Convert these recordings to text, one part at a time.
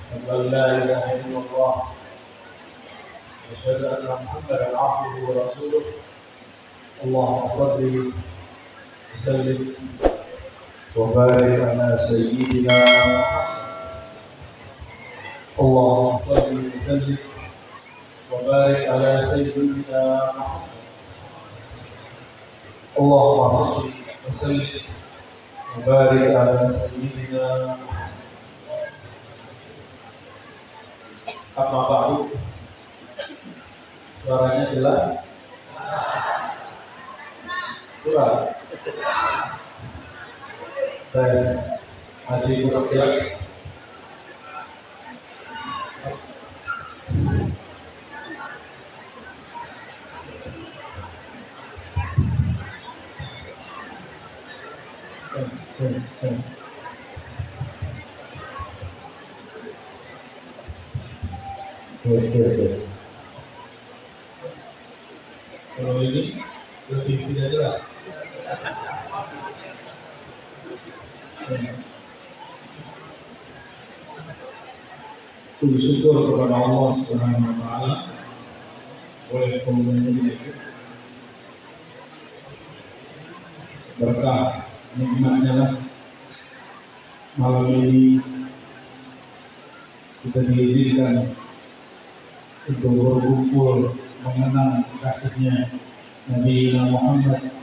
أشهد أن لا إله إلا الله وأشهد أن محمدا عبده ورسوله. اللهم صل وسلم وبارك على سيدنا محمد. اللهم صل وسلم وبارك على سيدنا محمد. اللهم صل وسلم وبارك على سيدنا محمد. Amma ba'du. Suaranya jelas? Kurang? Tes. Masih kurang jelas? Tes. Oke. Kalau ini lebih tidak jelas. Puji syukur kepada Allah Subhanahu wa taala oleh pemberian itu berkah nikmatnya lah malam ini kita diizinkan untuk berkumpul mengenang kasihnya Nabi Muhammad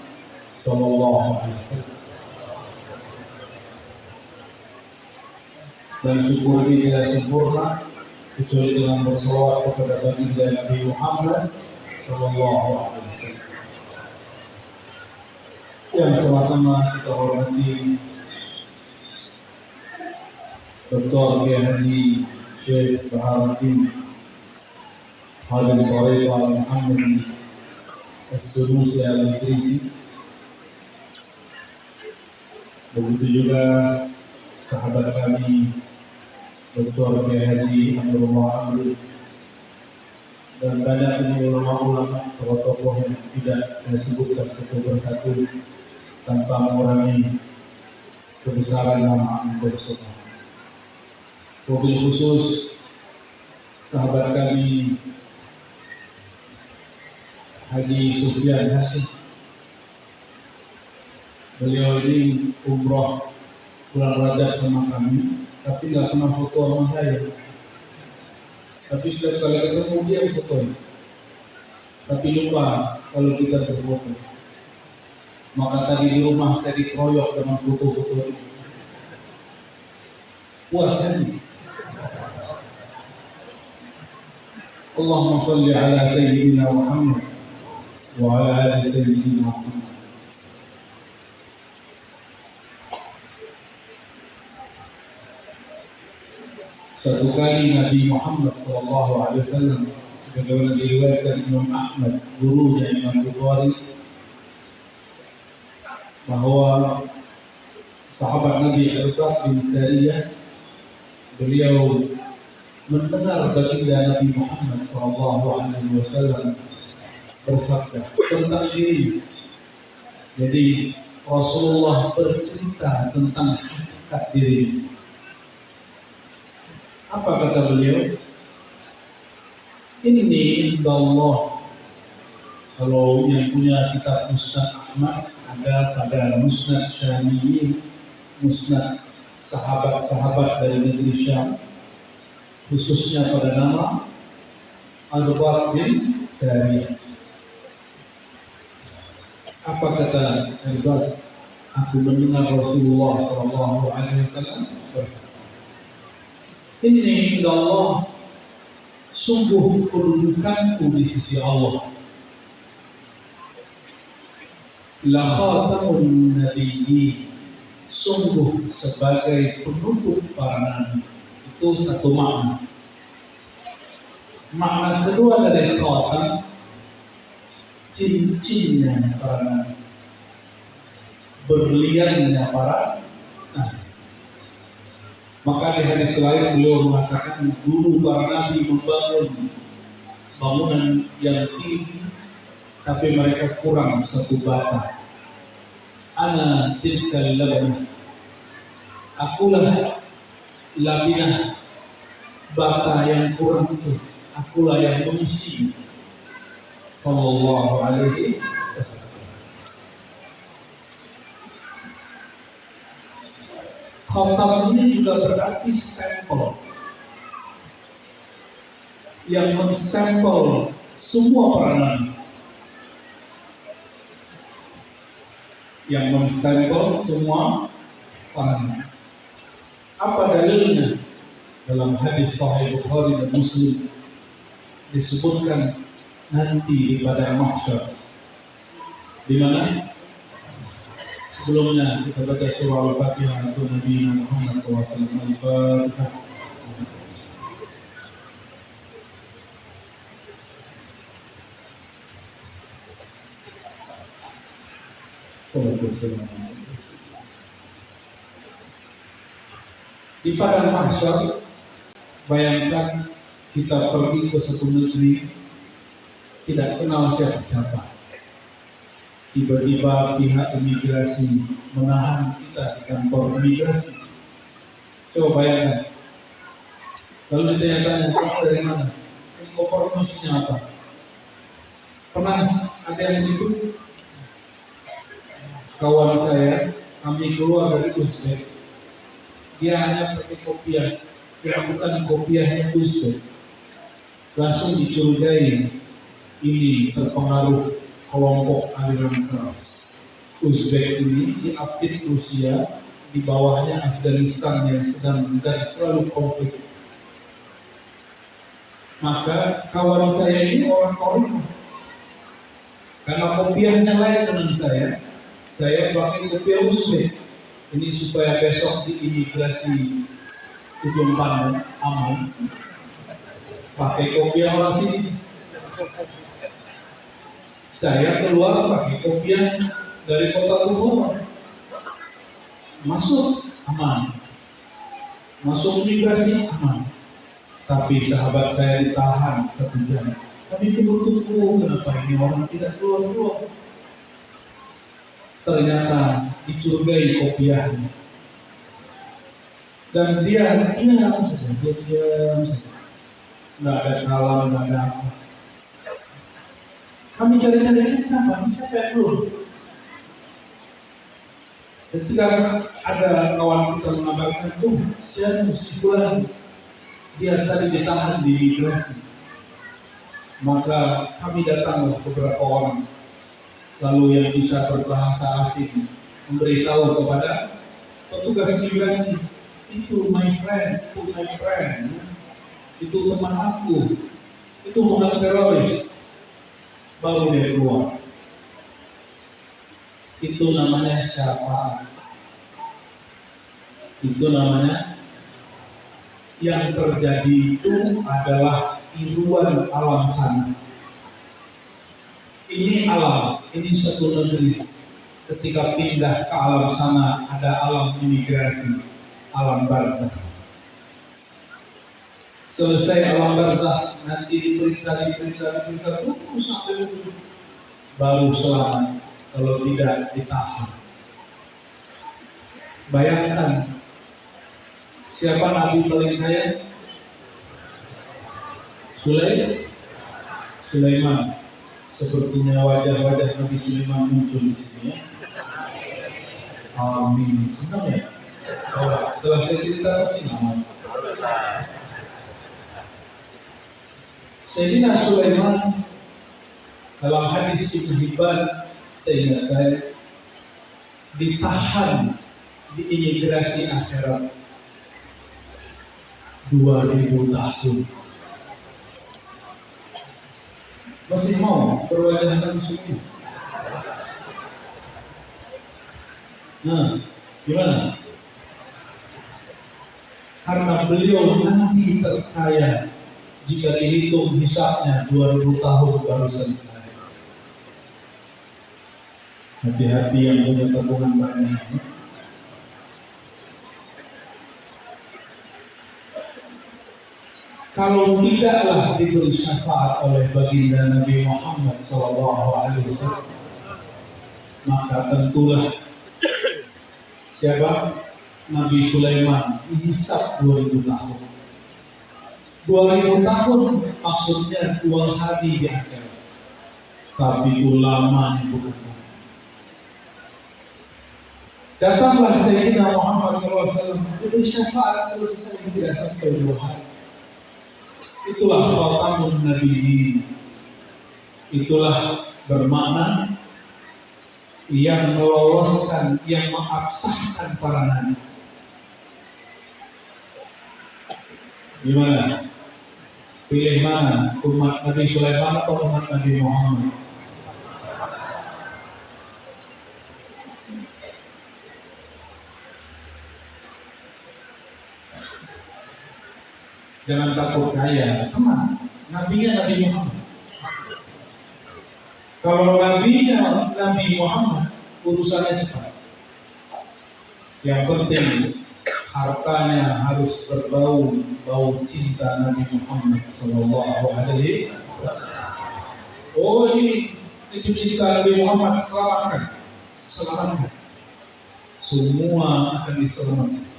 Sallallahu Alaihi Wasallam. Dan syukur ini tidak sempurna kecuali dengan bersolawat kepada baginda Nabi Muhammad Sallallahu Alaihi Wasallam. Yang sama-sama kita hormati Dr. Haji Syekh Baharudin Hadir Tariqah Al-Muhammadi As-Sunusi Al-Idrisi. Begitu juga sahabat kami Dr. Haji Amrullah Amri dan banyak ulama-ulama tokoh-tokoh yang tidak saya sebutkan satu persatu tanpa mengurangi kebesaran nama Allah Subhanahu. Wabil khusus sahabat kami Haji Sufyan Hasyim. Beliau ini umroh bulan Rajab sama kami, tapi nggak pernah foto sama saya. Tapi setiap kali ketemu dia foto. Tapi lupa kalau kita berfoto. Maka tadi di rumah saya dikeroyok dengan foto-foto itu. Puas kan? Allahumma salli ala Sayyidina Muhammad wa ala ali Sayyidina Muhammad. Satu kali Nabi Muhammad SAW sebagaimana diriwayatkan Imam Ahmad, gurunya Imam Bukhari, bahwa sahabat Nabi Al-Qab bin Sariyah, beliau mendengar baginda Nabi Muhammad SAW bersabda tentang diri. Jadi Rasulullah bercerita tentang hakikat diri. Apa kata beliau? Ini Allah. Kalau yang punya kitab Musnad Ahmad ada pada Musnad Syamiyyin, Musnad sahabat-sahabat dari negeri Syam, khususnya pada nama Al-Qab bin Sariyah. Apa kata Al-Qab? Aku mendengar Rasulullah SAW bersabda, ini Allah, sungguh kedudukanku di sisi Allah. La khatamun nabiyyin, sungguh sebagai penutup para nabi. Itu satu makna. Makna kedua dari khatam, cincinnya para nabi, berliannya para nabi. Maka di hadis lain beliau mengatakan guru para nabi membangun bangunan yang tinggi, tapi mereka kurang satu bata. Ana tilkal labnah, akulah labinah bata yang kurang itu akulah yang mengisi. Sallallahu alaihi wasallam. Khatam ini juga berarti stempel, yang menstempel semua para nabi, yang menstempel semua para nabi. Apa dalilnya? Dalam hadis Sahih Bukhari dan Muslim disebutkan nanti di padang mahsyar, di mana sebelumnya kita baca surah Al-Fatihah untuk Nabi Muhammad SAW. Al-Fatihah. Di padang mahsyar, bayangkan kita pergi ke satu negeri tidak kenal siapa-siapa. Tiba-tiba pihak imigrasi menahan kita di kantor imigrasi. Coba bayangkan. Lalu ditanya-tanya, kamu dari mana? Koper isinya apa? Pernah ada yang begitu? Kawan saya, kami keluar dari Uzbek. Dia hanya pakai kopiah, dia bukan kopiahnya Uzbek. Langsung dicurigai ini terpengaruh kelompok aliran keras. Uzbek ini diapit Rusia, di bawahnya Afghanistan yang sedang dan selalu konflik. Maka kawan saya ini orang Korea. Karena kopiahnya lain dengan saya pakai kopiah Uzbek. Ini supaya besok di imigrasi ujung pandang aman. Pakai kopiah orang sini. Saya keluar pakai kopiah dari kota Kufa. Masuk aman. Masuk imigrasi aman. Tapi sahabat saya ditahan 1 jam. Kami tunggu-tunggu, kenapa ini orang tidak keluar-keluar? Ternyata dicurigai kopiahnya. Dan dia diam saja. Nggak ada kalam, nggak ada apa. Kami cari-cari kenapa? Siapa yang keluar? Ketika ada kawan kita mengabarkan tuh, saya mesti pulang. Dia tadi ditahan di imigrasi. Maka kami datang beberapa orang. Lalu yang bisa berbahasa asing memberitahu kepada petugas imigrasi, itu my friend, itu teman aku, itu bukan teroris. Baru dia keluar. Itu namanya syafaat. Itu namanya yang terjadi itu adalah tiruan alam sana. Ini alam, ini satu negeri. Ketika pindah ke alam sana, ada alam imigrasi, alam barzakh. Selesai alam barzakh, nanti diperiksa terus sampai ujung. Baru selamat, kalau tidak ditahan. Bayangkan, siapa nabi paling kaya? Sulaiman. Sepertinya wajah-wajah Nabi Sulaiman muncul di sini ya. Amin. Senang ya? Setelah saya cerita pasti aman. Sayyidina Sulaiman dalam hadis Ibnu Hibban, seingat saya, ditahan di imigrasi akhirat 2000 tahun. Masih mau berwajah langsung. Nah, gimana? Karena beliau nabi terkaya, jika dihitung hisabnya 2000 tahun baru selesai. Hati-hati yang punya tabungan banyak. Kalau tidaklah diberi syafaat oleh baginda Nabi Muhammad SAW, maka tentulah siapa? Nabi Sulaiman dihisab 2000 tahun. 2000 tahun maksudnya 2 hari di akhirat. Tapi ulama bukan. Datanglah Sayyidina Muhammad SAW itu syafaat selesai tidak sampai 2 hari. Itulah khatamun nabiyyin. Itulah bermakna yang meloloskan, yang mengabsahkan para nabi. Gimana? Pilih mana? Umat Nabi Sulaiman atau umat Nabi Muhammad? Jangan takut kaya, tenang. Nabinya Nabi Muhammad. Kalau nabinya Nabi Muhammad, urusannya cepat. Yang penting hartanya harus berbau cinta Nabi Muhammad Sallallahu Alaihi Wasallam. Oh ini cinta Nabi Muhammad, selamatkan. Semua akan diselamatkan.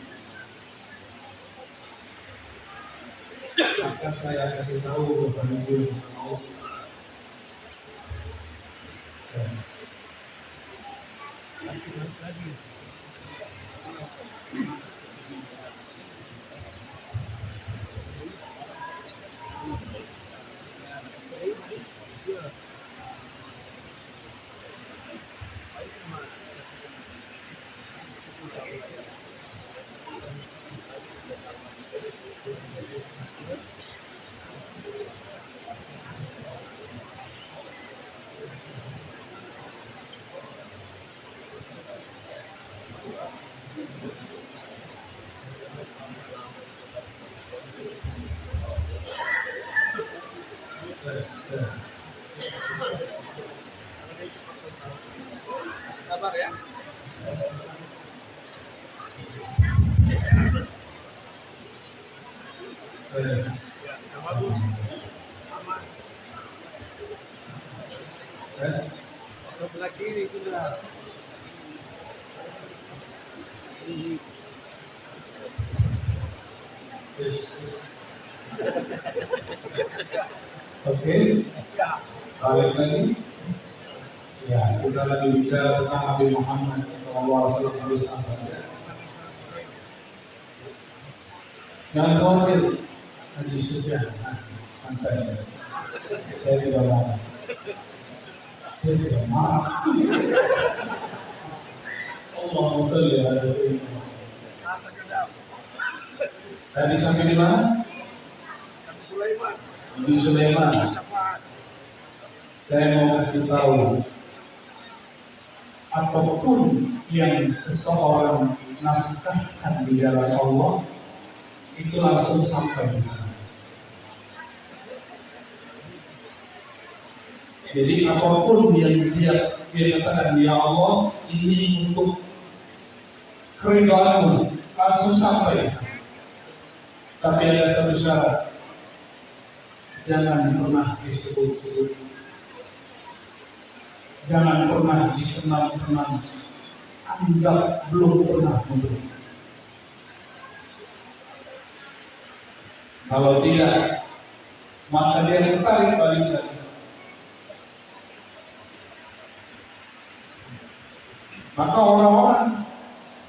Maka saya kasih tahu kepada Nabi Muhammad. Sabar ya. Sebelah kiri sudah. Oke, balik lagi. Ya, kita lagi bicara tentang Nabi Muhammad SAW harus sabar. Jangan khawatir, Haji Sufyan, santai. Saya tidak marah. Saya tidak marah. Allahumma sholli ala sayyidina. Tadi sampai di mana? Nabi Sulaiman. Saya mau kasih tahu, apapun yang seseorang nafkahkan di jalan Allah itu langsung sampai di sana. Jadi apapun yang dia katakan, ya Allah, ini untuk keridhaanmu, langsung sampai di sana. Tapi ada satu syarat, jangan pernah disebut-sebut, jangan pernah dikenal-kenal, anggap belum pernah memberi. Kalau tidak, maka dia tertarik balik lagi. Maka orang-orang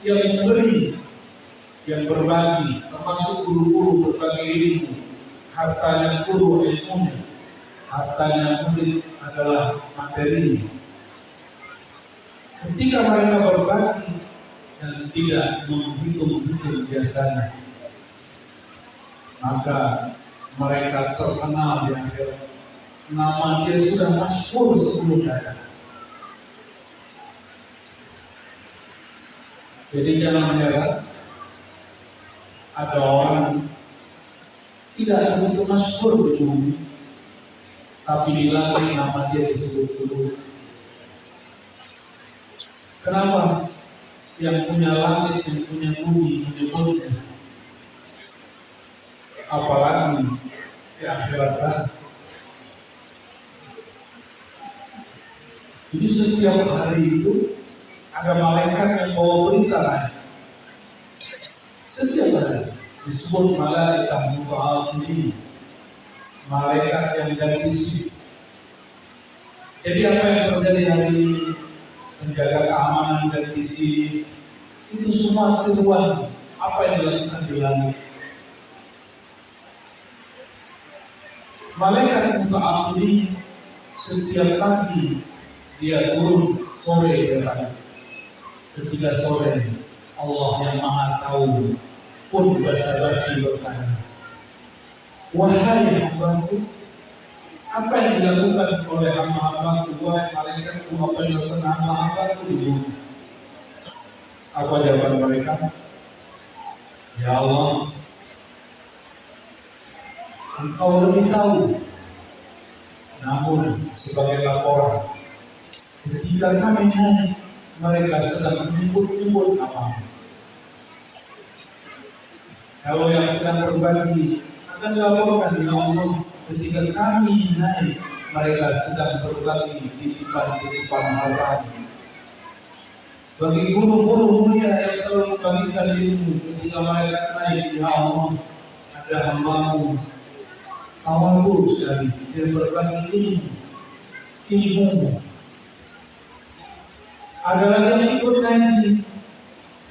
yang memberi, yang berbagi, termasuk guru-guru berbagi ilmu, hartanya guru ilmunya, hartanya murid adalah materinya. Ketika mereka berbagi dan tidak menghitung-hitung jasanya, maka mereka terkenal di akhirat. Nama dia sudah masyhur sebelum datang. Jadi jangan heran ada orang tidak begitu masyhur di bumi, tapi di langit nama dia disebut-sebut. Kenapa? Yang punya langit, yang punya bumi menyebutnya, apalagi di akhirat sana. Jadi setiap hari itu ada malaikat yang bawa berita lain. Setiap hari disebut malaikat muta'atili, malaikat yang ganti shift. Jadi apa yang terjadi hari ini, penjaga keamanan ganti shift, itu semua tiruan apa yang dilakukan di langit. Malaikat muta'atili setiap pagi dia turun, sore dia balik. Ketika sore, Allah yang Maha Tahu pun basa-basi bertanya, wahai hambaku, apa yang dilakukan oleh hamba-hambaku, wahai malaikatku, apa yang dilakukan hamba-hambaku di bumi? Apa jawaban mereka? Ya Allah, Engkau lebih tahu. Namun sebagai laporan, ketika kami naik, mereka sedang menyebut-nyebut nama. Kalau yang sedang berbagi akan dilaporkan, ya Allah, ketika kami naik, mereka sedang berbagi titipan-titipan harta. Bagi guru-guru mulia yang selalu membagikan ilmu, ketika mereka naik, ya Allah, ada hamba-Mu tawadhu sekali, dia berbagi ilmu. Ada lagi yang ikut kaji,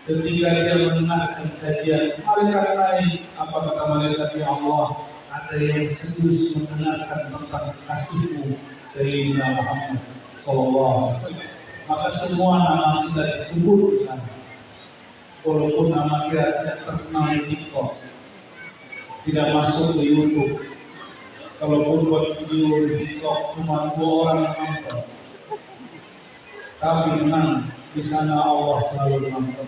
ketika dia mendengarkan kajian, malaikat naik, apa kata malaikat, ya Allah, ada yang serius mendengarkan tentang kasih-Mu Sayyidina Muhammad sallallahu alaihi wasallam. Maka semua nama kita disebut di sana. Walaupun nama kita tidak terkenal di TikTok, tidak masuk di YouTube. Kalaupun buat video di TikTok cuma 2 orang yang nonton, tapi memang di sana Allah selalu menonton.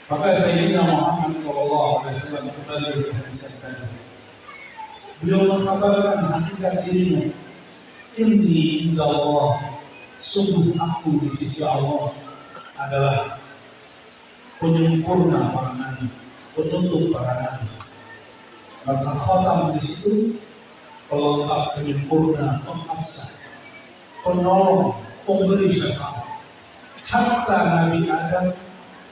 Maka Sayyidina Muhammad SAW kembali ke hadis tadi. Beliau mengkhabarkan hakikat dirinya. Inni inda Allah, sungguh aku di sisi Allah adalah penyempurna para nabi, penutup para nabi. Maka khatam di situ pelengkap, penyempurna, pengabsah, penolong, pemberi syafaat. Hatta Nabi Adam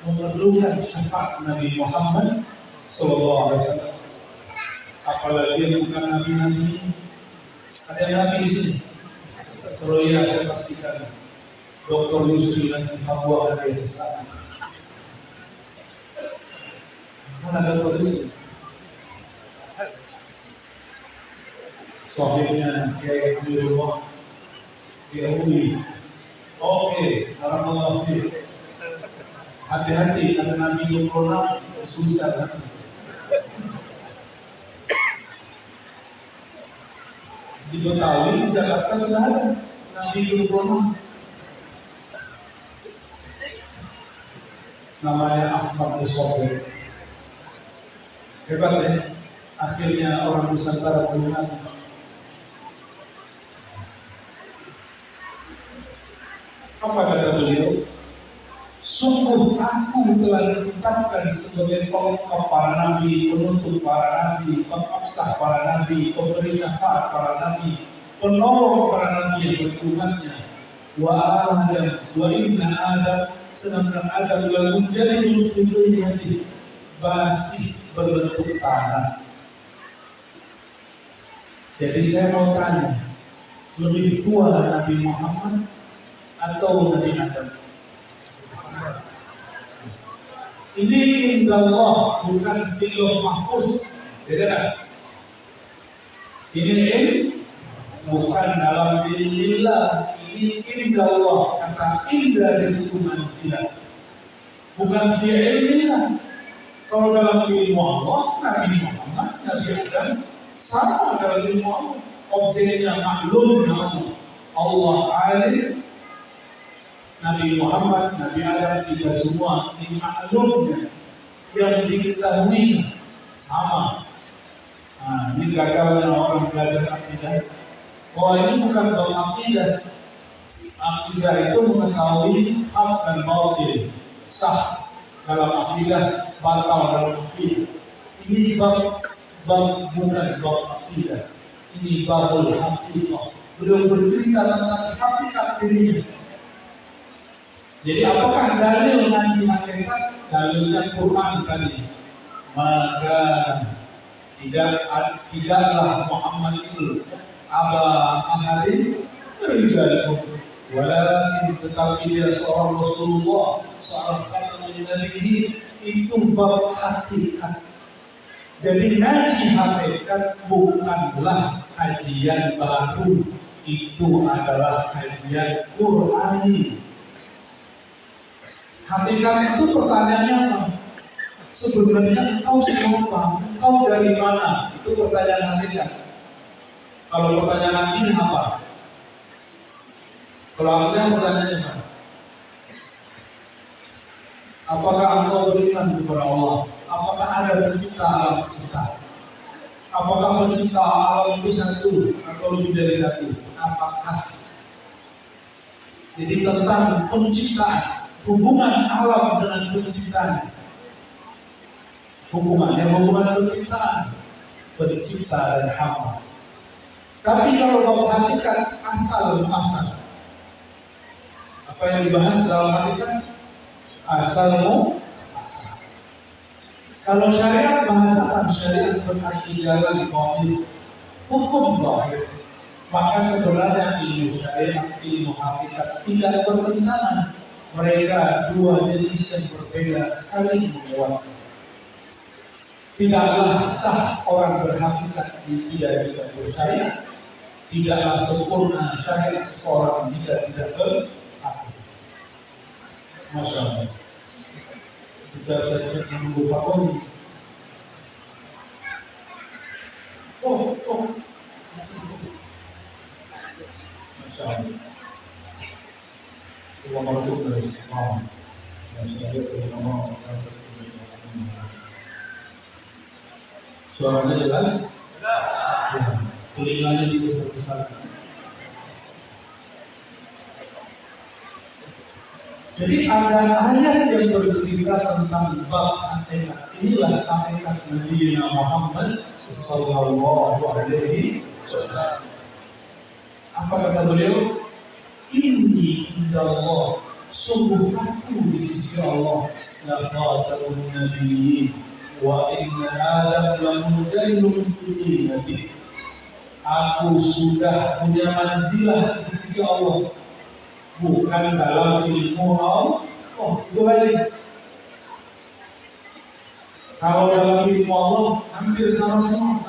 memerlukan syafaat Nabi Muhammad sallallahu alaihi wasallam. Apalagi yang bukan nabi-nabi. Ada yang nabi di sini? Kalau iya, saya pastikan Dr. Yusri dan Fatwa dari sesaat. Mana Dr. Yusri? Sahibnya Kiai Abdullah di UI. Oke, alhamdulillah. Hati-hati, karena Nabi 26 susah kan? Di Betawi, di Jakarta sudah ada Nabi 26. Namanya Ahmad Musobir. Hebat ya, akhirnya orang Nusantara punya Nabi. Apa kata beliau? Sungguh aku telah ditetapkan sebagai pelengkap para nabi, penutup para nabi, pengabsah para nabi, pemberi syafaat para nabi, penolong para nabi yang berumatnya. Wa Adam, wa inna Adam, sedangkan Adam lalu menjadi fitriyati, masih berbentuk tanah. Jadi saya mau tanya, lebih tua Nabi Muhammad atau Nabi Adam? Ini indallah, bukan filoh mahfuz. Beda kan? Ini bukan dalam ilmillah. Ini indallah. Kata indah di situ manzilah, bukan fi ilmillah. Kalau dalam ilmu Allah, Nabi Muhammad, Nabi Adam sama dalam ilmu Allah. Objeknya maklumnya Allah. Allah alim, Nabi Muhammad, Nabi Adam, kita semua ini maklumnya, yang diketahui sama. Nah, ini gagalnya orang belajar akidah. Oh, ini bukan bab akidah. Akidah itu mengetahui hak dan batil, sah dalam akidah, batal dalam akidah. Ini bab bukan bab akidah. Ini babul haqiqah. Beliau bercerita tentang hakikat dirinya. Jadi apakah dalil ngaji hakikat? Dalilnya Quran tadi. Maka tidaklah Muhammad itu aba ahadin rijalikum, walakin tetapi dia seorang Rasulullah, seorang khatamin nabiyyin, itu bab hakikat. Jadi ngaji hakikat bukanlah kajian baru, itu adalah kajian Qur'ani. Hakikat itu pertanyaannya apa? Sebenarnya engkau siapa? Engkau dari mana? Itu pertanyaan hakikat. Kalau pertanyaan akidah apa? Kalau akidah pertanyaannya apa? Apakah engkau beriman kepada Allah? Apakah ada pencipta alam semesta? Apakah pencipta alam itu satu atau lebih dari satu? Apakah? Jadi tentang penciptaan, hubungan alam dengan penciptaan. Hubungan penciptaan, pencipta dan hamba. Tapi kalau bab hakikat asal muasal, apa yang dibahas dalam hakikat asal muasal. Kalau syariat bahasa apa? Syariat berarti jalan zahir, hukum zahir. Maka sebenarnya ilmu syariat, ilmu hakikat tidak bertentangan. Mereka dua jenis yang berbeda saling menguatkan. Tidaklah sah orang berhakikat tidak jika bersyariat. Tidaklah sempurna syariat seseorang jika tidak berhakikat. Masya Allah. Kita siap-siap menunggu fakoni. Masya Allah. Allah masuk dari istiqamah. Masya Allah terutama suaranya jelas? Ya. Telinganya dibesar-besar. Jadi ada ayat yang bercerita tentang bab hakikat. Inilah hakikat Nabi Muhammad sallallahu alaihi wasallam. Apa kata beliau? Inni indallah, sungguh aku di sisi Allah, la khatamun nabiyyin wa inna Adam lamunjalun fi nabi. Aku sudah punya manzilah di sisi Allah, bukan dalam ilmu Allah. Oh, itu lain. Kalau dalam ilmu Allah hampir sama semua.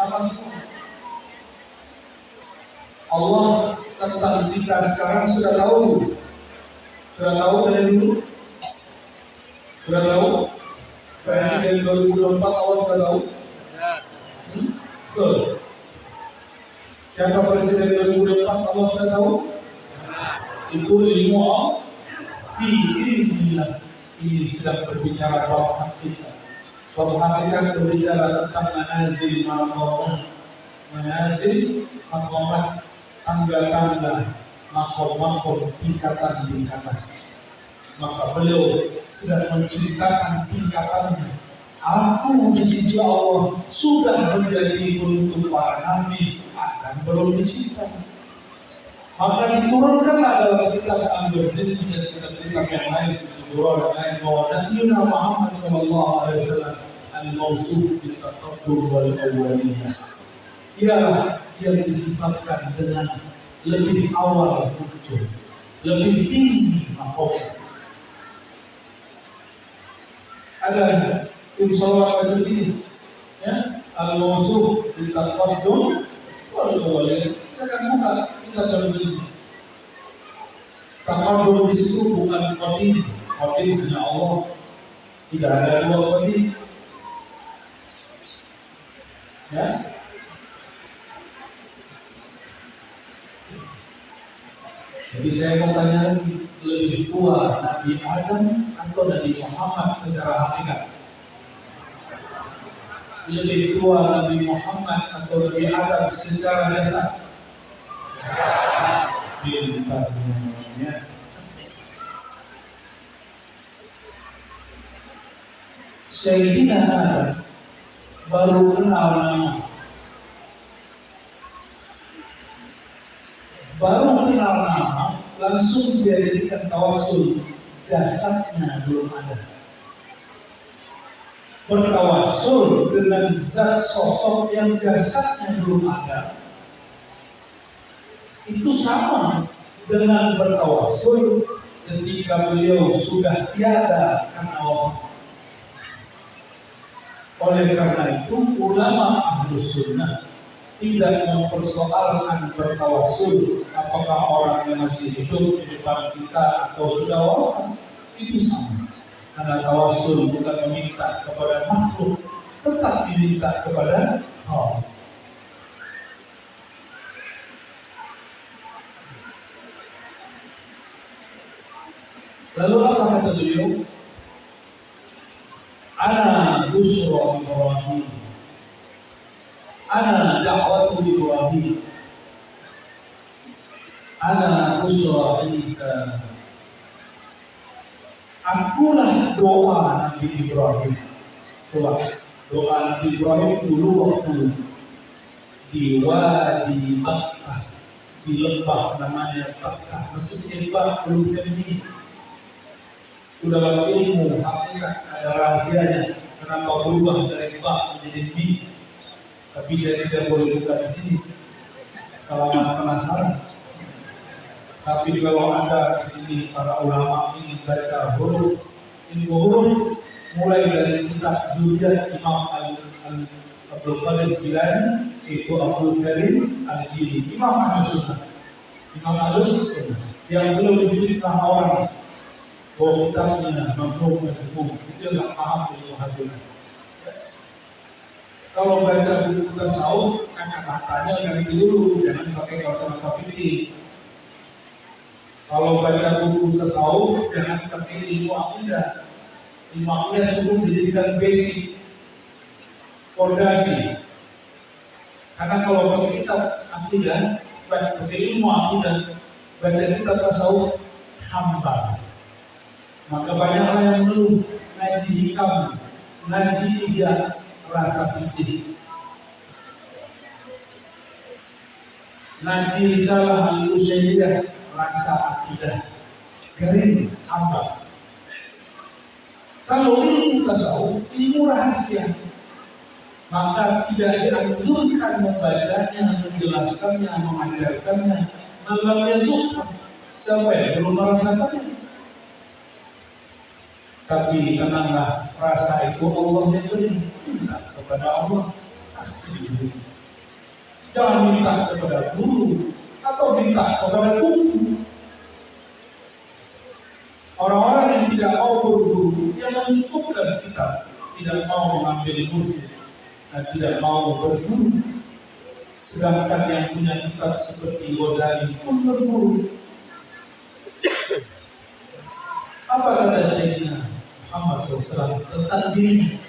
Allah tentang kita sekarang sudah tahu. Sudah tahu dari dulu. Sudah tahu. Presiden 2024 Allah sudah tahu. Betul. Siapa presiden 2024 Allah sudah tahu. Itu ilmu Allah. Fi ilmillah. Ini sedang berbicara bab hakikat. Bab hakikat berbicara tentang manazil maqamat, tangga-tangga, makom-makom, tingkatan-tingkatan. Maka beliau sedang menceritakan tingkatannya. Aku di sisi Allah sudah menjadi penutup para nabi, akan belum dicipta. Maka diturunkanlah dalam kitab Al-Barzin dan kitab-kitab yang lain seperti Qur'an dan lain bahwa Nabi Muhammad SAW al-mawsuf bil taqaddum wal awwaliyah. Ialah yang disifatkan dengan lebih awal muncul, lebih tinggi makomnya. Ada tim salawat macam ini, ya, al-mawsuf bil taqaddum wal awwaliyah. Kita akan buka kita bersih. Taqaddum di situ bukan qadim hanya Allah. Tidak ada dua qadim. Ya. Jadi saya mau tanya lagi, lebih tua Nabi Adam atau Nabi Muhammad secara hakikat? Lebih tua Nabi Muhammad atau Nabi Adam secara dasar? Pintarnya. Sayyidina Adam baru kenal nama. Baru kenal nama, langsung dia jadikan tawassul. jasadnya belum ada. Bertawassul dengan zat sosok yang jasadnya belum ada, itu sama dengan bertawassul ketika beliau sudah tiada karena wafat. Oleh karena itu, ulama Ahlus Sunnah tidak mempersoalkan bertawassul apakah orang yang masih hidup di depan kita atau sudah wafat, itu sama. Karena tawassul bukan meminta kepada makhluk, tetap diminta kepada Allah. Lalu apa kata beliau? Ana busra Ibrahim, ana da'watu Ibrahim, ana busra Isa. Akulah doa Nabi Ibrahim. Coba, doa Nabi Ibrahim dulu waktu di Wadi Makkah, di lembah namanya Makkah, maksudnya lembah belum ini. Itu dalam ilmu hakikat ada rahasianya. Kenapa berubah dari bak menjadi mim? Tapi saya tidak boleh buka di sini. Selamat penasaran. Tapi kalau Anda di sini para ulama ingin baca huruf, ilmu huruf mulai dari kitab Zuriyat Imam Abdul Qadir Jilani, itu Abdul Karim Al-Jili, Imam Ahlus Sunnah. Imam Ahlus Sunnah yang belum difitnah orang bahwa kitabnya mampu semua, itu nggak paham ilmu hadis. Kalau baca buku tasawuf, kacamatanya ganti dulu, jangan pakai kacamata fikih. Kalau baca buku tasawuf, jangan pakai ilmu akidah. Ilmu akidah cukup dijadikan basic, fondasi. Karena kalau pakai kitab akidah, pakai ilmu akidah, baca kitab tasawuf hambar. Maka banyak orang yang mengeluh, ngaji hikam, ngaji ihya, rasa fikih. Ngaji risalah al-Usaidiyah, rasa akidah, garin hamba. Kalau ilmu tasawuf, ilmu rahasia, maka tidak dianjurkan membacanya, menjelaskannya, mengajarkannya, malam yazuk. Siapa yang belum merasakannya? Tapi tenanglah, rasa itu Allah yang beri. Minta kepada Allah, pasti diberi. Jangan minta kepada guru atau minta kepada buku. Orang-orang yang tidak mau berguru, dia mencukupkan kitab, tidak mau mengambil mursyid dan tidak mau berguru. Sedangkan yang punya kitab seperti Ghazali pun berguru. Apa kata Sayyidina Muhammad SAW tentang dirinya?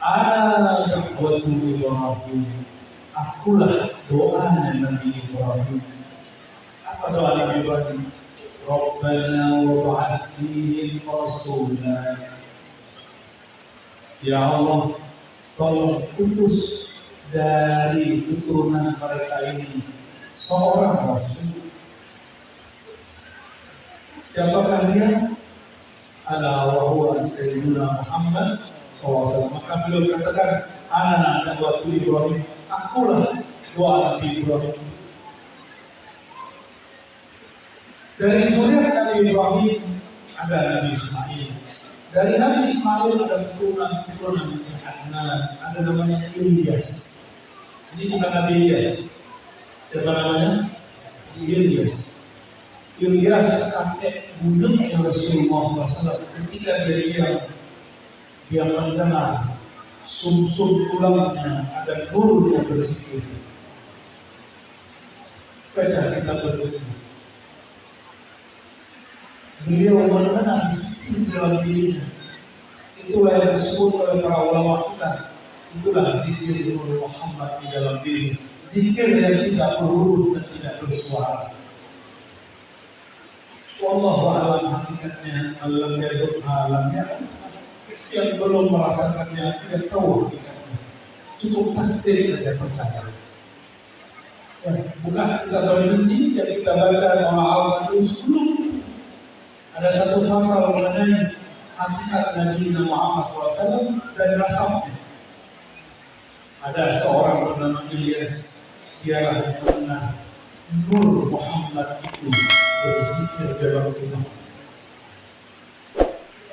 Ana da'watu Ibrahim, akulah doanya Nabi Ibrahim. Apa doa Nabi Ibrahim? Rabbana wa ba'ath fihim rasulan. Ya Allah, tolong utus dari keturunan mereka ini seorang rasul. Siapakah dia? Ala wa huwa sayyiduna Muhammad SAW. Maka beliau katakan, ana da'watu Ibrahim, akulah doa Nabi Ibrahim. Dari zuriat Nabi Ibrahim ada Nabi Ismail. Dari Nabi Ismail ada keturunan Adnan, ada namanya Ilyas. Ini bukan Nabi Ilyas. Siapa namanya? Ilyas. Ilyas kakek buyutnya Rasulullah SAW. Ketika dia mendengar sumsum tulangnya ada nur yang berzikir. Baca kitab berzikir. Beliau mengenal zikir dalam dirinya. Itulah yang disebut oleh para ulama kita. Itulah zikir Nur Muhammad di dalam diri. Zikir yang tidak berhuruf dan tidak bersuara. Wallahu a'lam hakikatnya, alam yazuk alamnya. Yang belum merasakannya tidak tahu hakikatnya. Cukup tasdir saja percaya. Ya, bukan kita bersedih yang kita baca doa al-Qadr sebelum Ada satu pasal mengenai hakikat Nabi Muhammad SAW dan nasabnya. Ada seorang bernama Ilyas, dialah yang benar Nur Muhammad itu berzikir dalam rumah.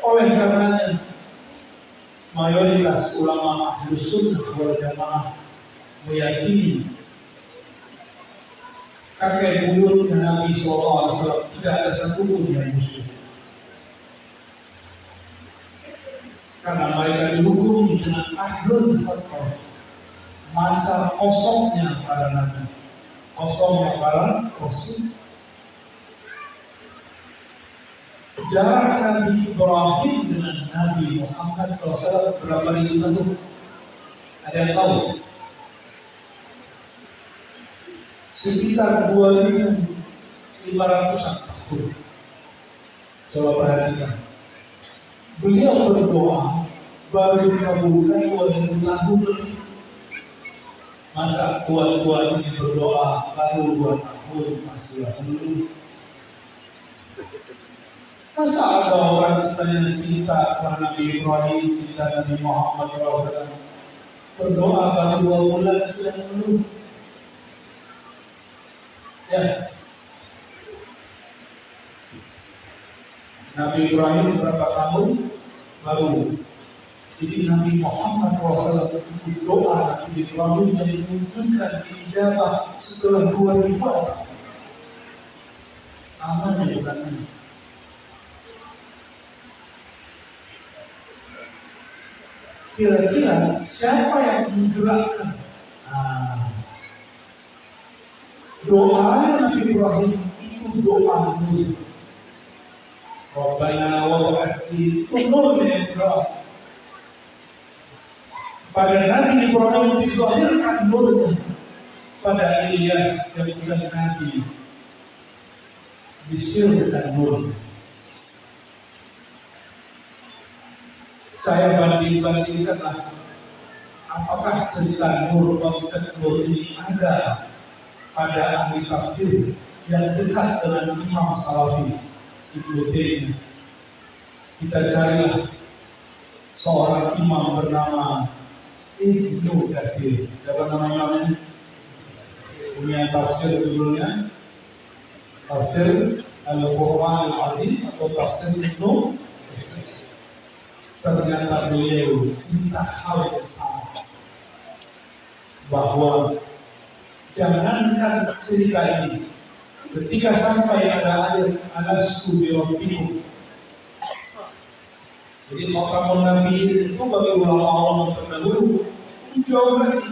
Oleh karenanya mayoritas ulama Ahlus Sunnah wal Jamaah meyakini kakek buyutnya Nabi SAW tidak ada satupun yang musyrik, karena mereka dihukumi dengan ahlul fatrah, masa kosongnya para nabi, kosongnya para rasul. Jarak Nabi Ibrahim dengan Nabi Muhammad SAW berapa ribu tahun? Ada yang tahu? Sekitar 2.500-an tahun. Coba perhatikan. Beliau berdoa baru dikabulkan 2.000 tahun lebih. Masa tuan-tuan ini berdoa baru 2 tahun masih dulu. Masa ada orang katanya cinta kepada Nabi Ibrahim, cinta Nabi Muhammad SAW, berdoa baru 2 bulan sudah mengeluh. Ya, Nabi Ibrahim berapa tahun baru? Jadi Nabi Muhammad SAW itu doa Nabi Ibrahim yang diwujudkan diijabah setelah 2000 tahun. Namanya bukan ini. Kira-kira siapa yang menggerakkan doanya Nabi Ibrahim itu doa nur. Rabbana wa ba'ath fi nur yang berdoa. Pada Nabi Ibrahim dizahirkan nurnya, pada Ilyas yang bukan Nabi disirkan nurnya. Saya banding-bandingkanlah apakah cerita nur, konsep nur ini ada pada ahli tafsir yang dekat dengan Imam Salafi Ibnu Taimiyah. Kita carilah seorang imam bernama Ibnu Katsir. Siapa nama imamnya? Punya tafsir judulnya Tafsir Al-Quran Al-Azim atau Tafsir Ibnu. Ternyata beliau cerita hal yang sama, bahwa jangankan cerita ini, ketika sampai ada ayat alastu bi rabbikum. Jadi khatamun nabi itu bagi ulama-ulama terdahulu itu jauh lagi.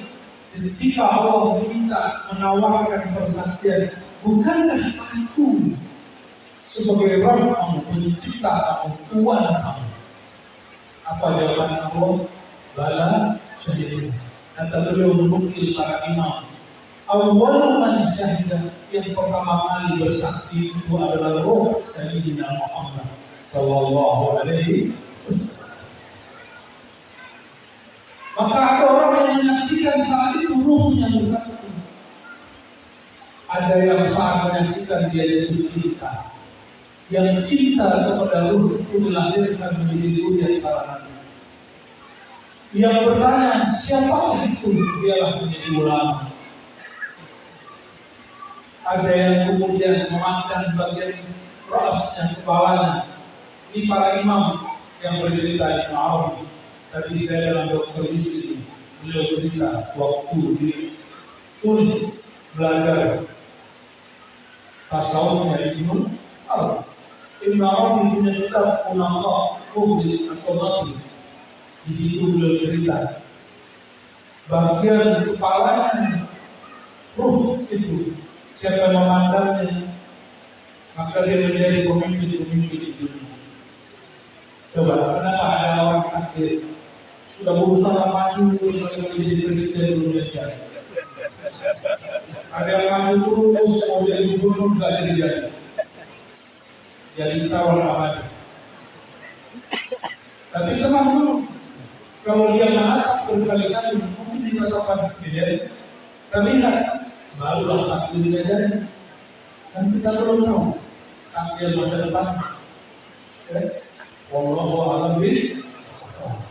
Ketika Allah minta menawarkan persaksian, bukankah aku sebagai Rabb kamu, pencipta kamu, Tuhan kamu? Apa jawaban Allah? Bala syahidina. Kata beliau menukil para imam, awal man syahidah, yang pertama kali bersaksi itu adalah roh Sayyidina Muhammad sallallahu alaihi wasallam. Maka ada orang yang menyaksikan saat itu ruhnya bersaksi. Ada yang saat menyaksikan dia jatuh cinta. Yang cinta kepada ruh itu dilahirkan menjadi zuriat para nabi. Yang bertanya siapakah itu, dialah menjadi ulama. Ada yang kemudian memandang bagian rasnya, kepalanya. Ini para imam yang bercerita Ibnu Arabi. Tadi saya dalam Dr. Yusri, beliau cerita waktu di Tunis belajar tasawufnya Ibnu Arabi. Ibnu Arabi punya kitab Unaka Uhdi atau Mati. Di situ beliau cerita bagian kepalanya ruh itu, siapa yang memandangnya maka dia menjadi pemimpin-pemimpin di dunia. Coba kenapa ada orang takdir sudah berusaha maju menjadi presiden belum jadi? Ada yang maju terus mau jadi gubernur nggak jadi. Jadi calon abadi. Tapi tenang dulu, kalau dia menatap berkali-kali mungkin ditetapkan presiden, terlihat barulah takdirnya jadi. Kan kita belum tahu takdir masa depan. Wallahu a'lam bishawab.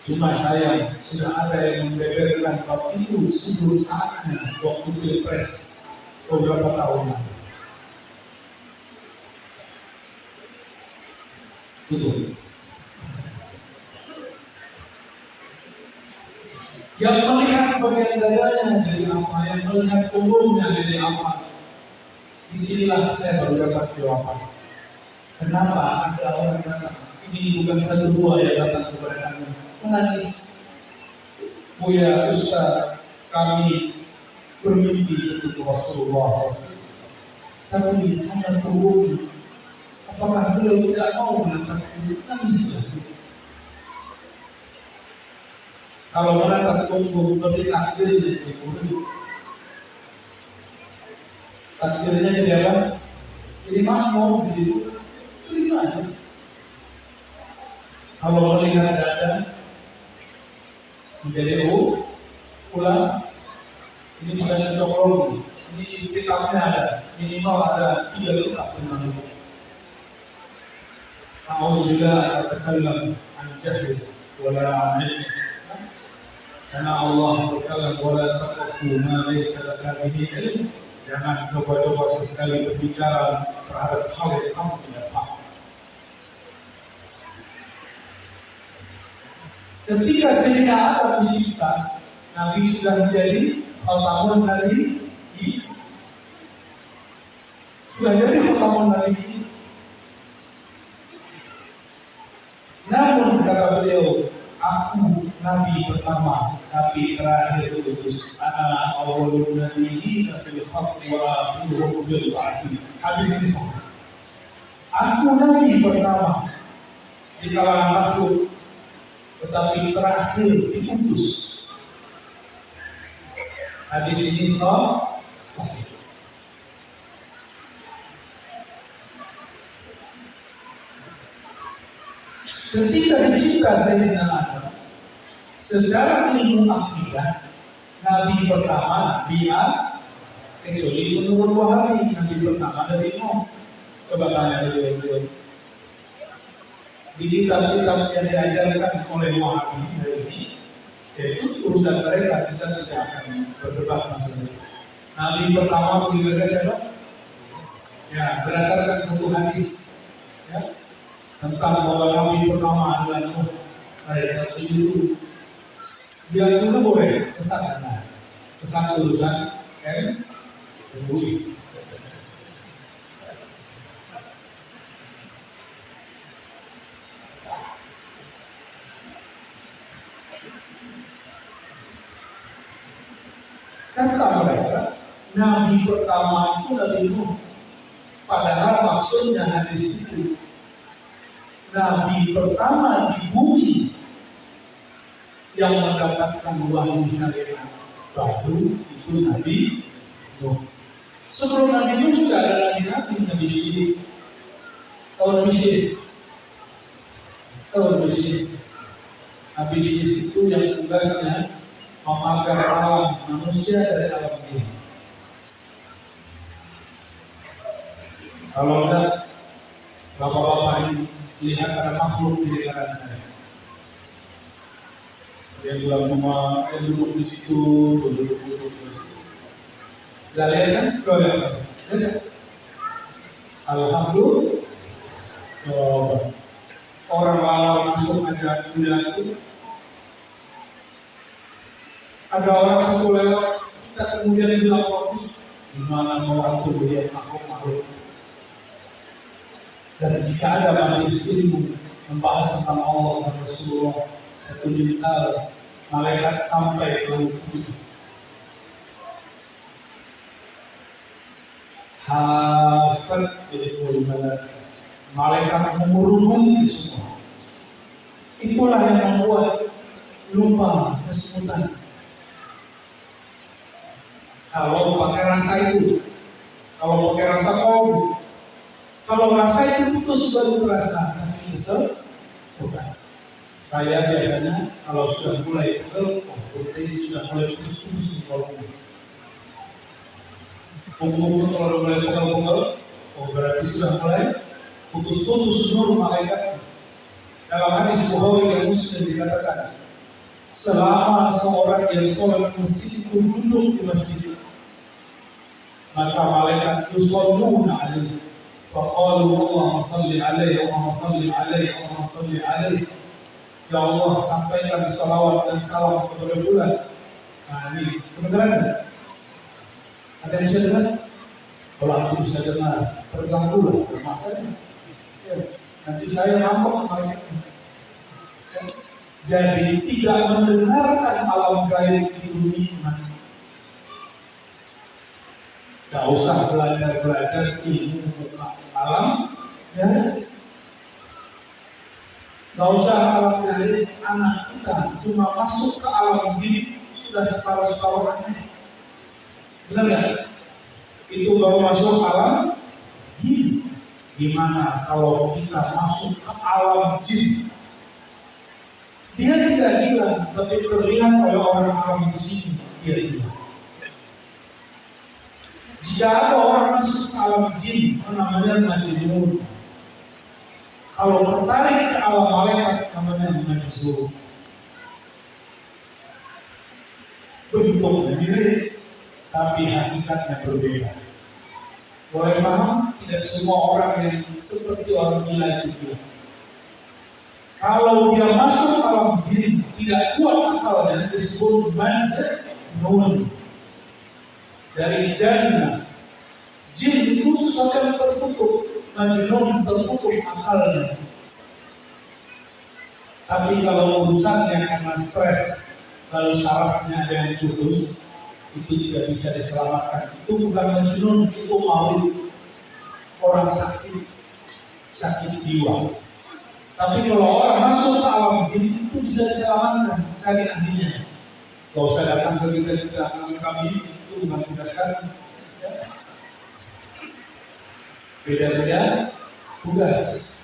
Cuma saya sudah ada yang membeberkan bab itu sebelum saatnya waktu pilpres beberapa tahun lalu. Betul. Yang melihat bagian dadanya dari apa, yang melihat punggungnya dari apa, disinilah saya baru dapat jawaban. Kenapa ada orang datang? Ini bukan satu dua yang datang kepada kami menangis. Buya Ustaz, kami bermimpi untuk Rasulullah SAW, tapi hanya punggung. Apakah beliau tidak mau menatap nangis? Kalau menatap punggung berarti takdirnya jadi punggung. Takdirnya jadi apa? Jadi makmum, jadi terima aja. Kalau melihat dada menjadi pulang, ini bukan cocokologi, ini kitabnya ada, minimal ada 3 kitab tentang itu. Alhamdulillah terkalam an jahil wala an ilm. Karena Allah berkata wala taqfu ma laysa laka bihi ilm. Jangan coba-coba sesekali berbicara terhadap hal yang kamu tidak paham. Ketika Sayyidina Adam dicipta, Nabi sudah menjadi khatamun Nabi, sudah jadi khatamun Nabi. Namun kata beliau, aku Nabi pertama, Nabi terakhir diutus. Ana awwalun nabiyyin fil khalqi wa akhiruhum fil ba'thi. Hadis ini sahih. Aku Nabi pertama di kalangan makhluk, tetapi terakhir diutus. Hadis ini sahih. Ketika dicipta Sayyidina Adam, secara ilmu akidah, Nabi pertama Nabi A, kecuali menurut Wahabi, Nabi pertama Nabi Nuh. Coba tanya beliau. Di kitab-kitab yang diajarkan oleh Wahabi hari ini, yaitu urusan mereka, kita tidak akan berdebat masalah itu. Nabi pertama bagi mereka siapa? Ya, berdasarkan satu hadis, ya, tentang bahwa Nabi pertama adalah Nuh. Mereka keliru. Bilang dulu boleh, sesat kan? Sesat urusan MUI. Kata mereka, Nabi pertama itu Nabi Nuh. Padahal maksudnya hadis itu, Nabi pertama di bumi yang mendapatkan wahyu syariat baru itu Nabi Nuh. Sebelum Nabi Nuh sudah ada Nabi Syed. Tahu Nabi Syed? Nabi Syed itu yang tugasnya memagar alam manusia dari alam jin. Kalau enggak, bapak-bapak ini lihat ada makhluk di lingkaran saya. Dia bilang cuma dia duduk di situ, duduk di situ. Tidak lihat kan? Kau lihat kan? Alhamdulillah. Coba orang awal masuk aja itu. Ada orang satu lewat, kita kemudian bilang fokus gimana mau antum melihat makhluk. Dan jika ada majelis ilmu membahas tentang Allah dan Rasulullah, satu juta malaikat sampai ke langit ketujuh. Hafat ilmu malaikat mengurungkan semua. Itulah yang membuat lupa kesemutan. Kalau pakai rasa itu, kalau pakai rasa kau, kalau rasa itu putus baru terasa, nanti nyesel, bukan. Saya biasanya kalau sudah mulai pegel, berarti sudah mulai putus di kolom. Punggung kalau mulai pegel, berarti sudah mulai putus-putus nur malaikat. Dalam hadis Bukhari dan Muslim dikatakan, selama seorang yang sholat di masjid itu duduk di masjid, maka malaikat yusalluna alaihi, faqalu Allahumma salli alaihi, Allahumma salli alaihi, Allahumma salli alaihi. Ya Allah, sampaikan salawat dan salam kepada fulan. Nah ini kebenaran kan? Ada yang bisa dengar? Kalau antum bisa dengar, terganggulah sama saya. Ya, nanti saya nampak malaikat. Ya. Jadi tidak mendengarkan alam gaib itu nikmat. Gak usah belajar ilmu buka alam gaib. Gak usah alam gaib, anak kita cuma masuk ke alam gaib sudah separuh-separuh aneh. Benar gak? Itu baru masuk alam jin. Gimana kalau kita masuk ke alam jin? Dia tidak gila, tapi terlihat oleh orang alam di sini dia gila. Jika ada orang masuk ke alam jin, namanya majnun. Kalau tertarik ke alam malaikat, namanya majnun. Bentuknya mirip, tapi hakikatnya berbeda. Boleh paham? Tidak semua orang yang seperti orang gila itu gila. Kalau dia masuk alam jin, tidak kuat akalnya, disebut majnun. Dari jannah, jin itu sesuatu yang tertutup, majnun tertutup akalnya. Tapi kalau urusannya karena stres, lalu sarafnya ada yang putus, itu tidak bisa diselamatkan. Itu bukan majnun, itu maut, orang sakit jiwa. Tapi kalau orang masuk ke alam jin itu bisa diselamatkan, cari ahlinya. Gak usah datang ke kita kami itu bukan tugas kami. Beda-beda tugas.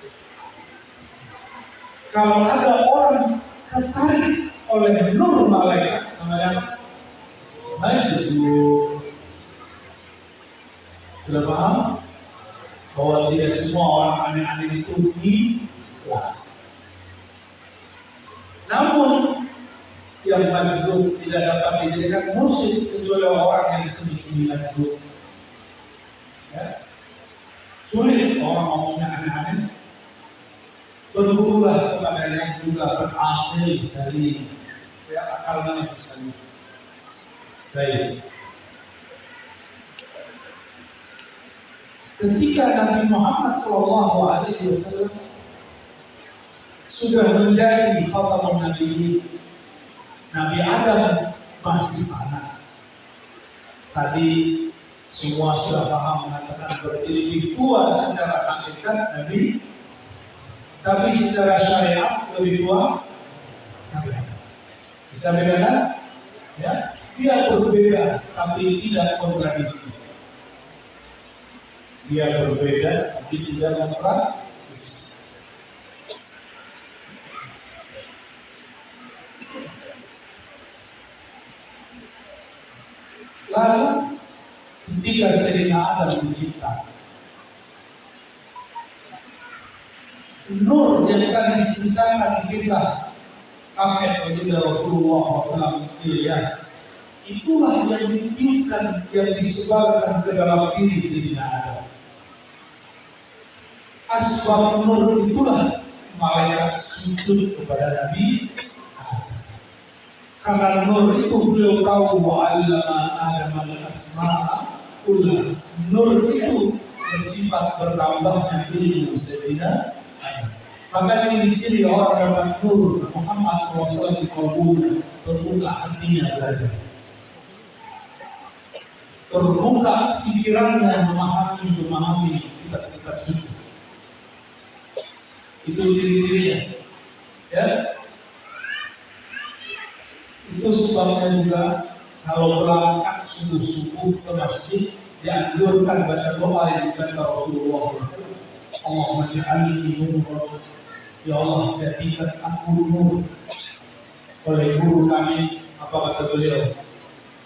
Kalau ada orang tertarik oleh nur malaikat, namanya majnun. Sudah paham? Bahwa tidak semua orang aneh-aneh itu gila. Namun yang majnun tidak dapat dijadikan musyrik kecuali orang yang semi-semi majnun. Ya. Sulit orang ngomongnya aneh-aneh. Bergurulah kepada yang juga berakil saling. Ya, akalnya masih saling. Baik. Ketika Nabi Muhammad SAW sudah menjadi khatamun nabiyyin, Nabi Adam masih anak. Tadi semua sudah paham mengatakan berarti lebih tua secara hakikat Nabi, tapi secara syariat lebih tua Nabi Adam. Bisa bedakan? Ya, dia berbeda tapi tidak kontradiksi. Dia berbeda tapi tidak kontradiksi. Lalu ketika Sayyidina Adam dicipta, nur yang tadi diceritakan di kisah kakek baginda Rasulullah SAW Ilyas, itulah yang ditiupkan, yang disebarkan ke dalam diri Sayyidina Adam. Asbab nur itulah malaikat sujud kepada Nabi Adam. Karena nur itu beliau tahu wa'allama Adam al-asma'a kullah. Nur itu bersifat bertambahnya ilmu Sayyidina Adam. Maka ciri-ciri orang dapat nur Muhammad SAW di kalbunya, terbuka hatinya belajar, terbuka pikirannya memahami kitab-kitab suci. Itu ciri-cirinya. Ya. Itu sebabnya juga kalau berangkat subuh-subuh ke masjid dianjurkan baca doa yang dibaca Rasulullah SAW. Allahumma ja'alni nur. Ya Allah, jadikan aku nur. Oleh guru kami, apa kata beliau?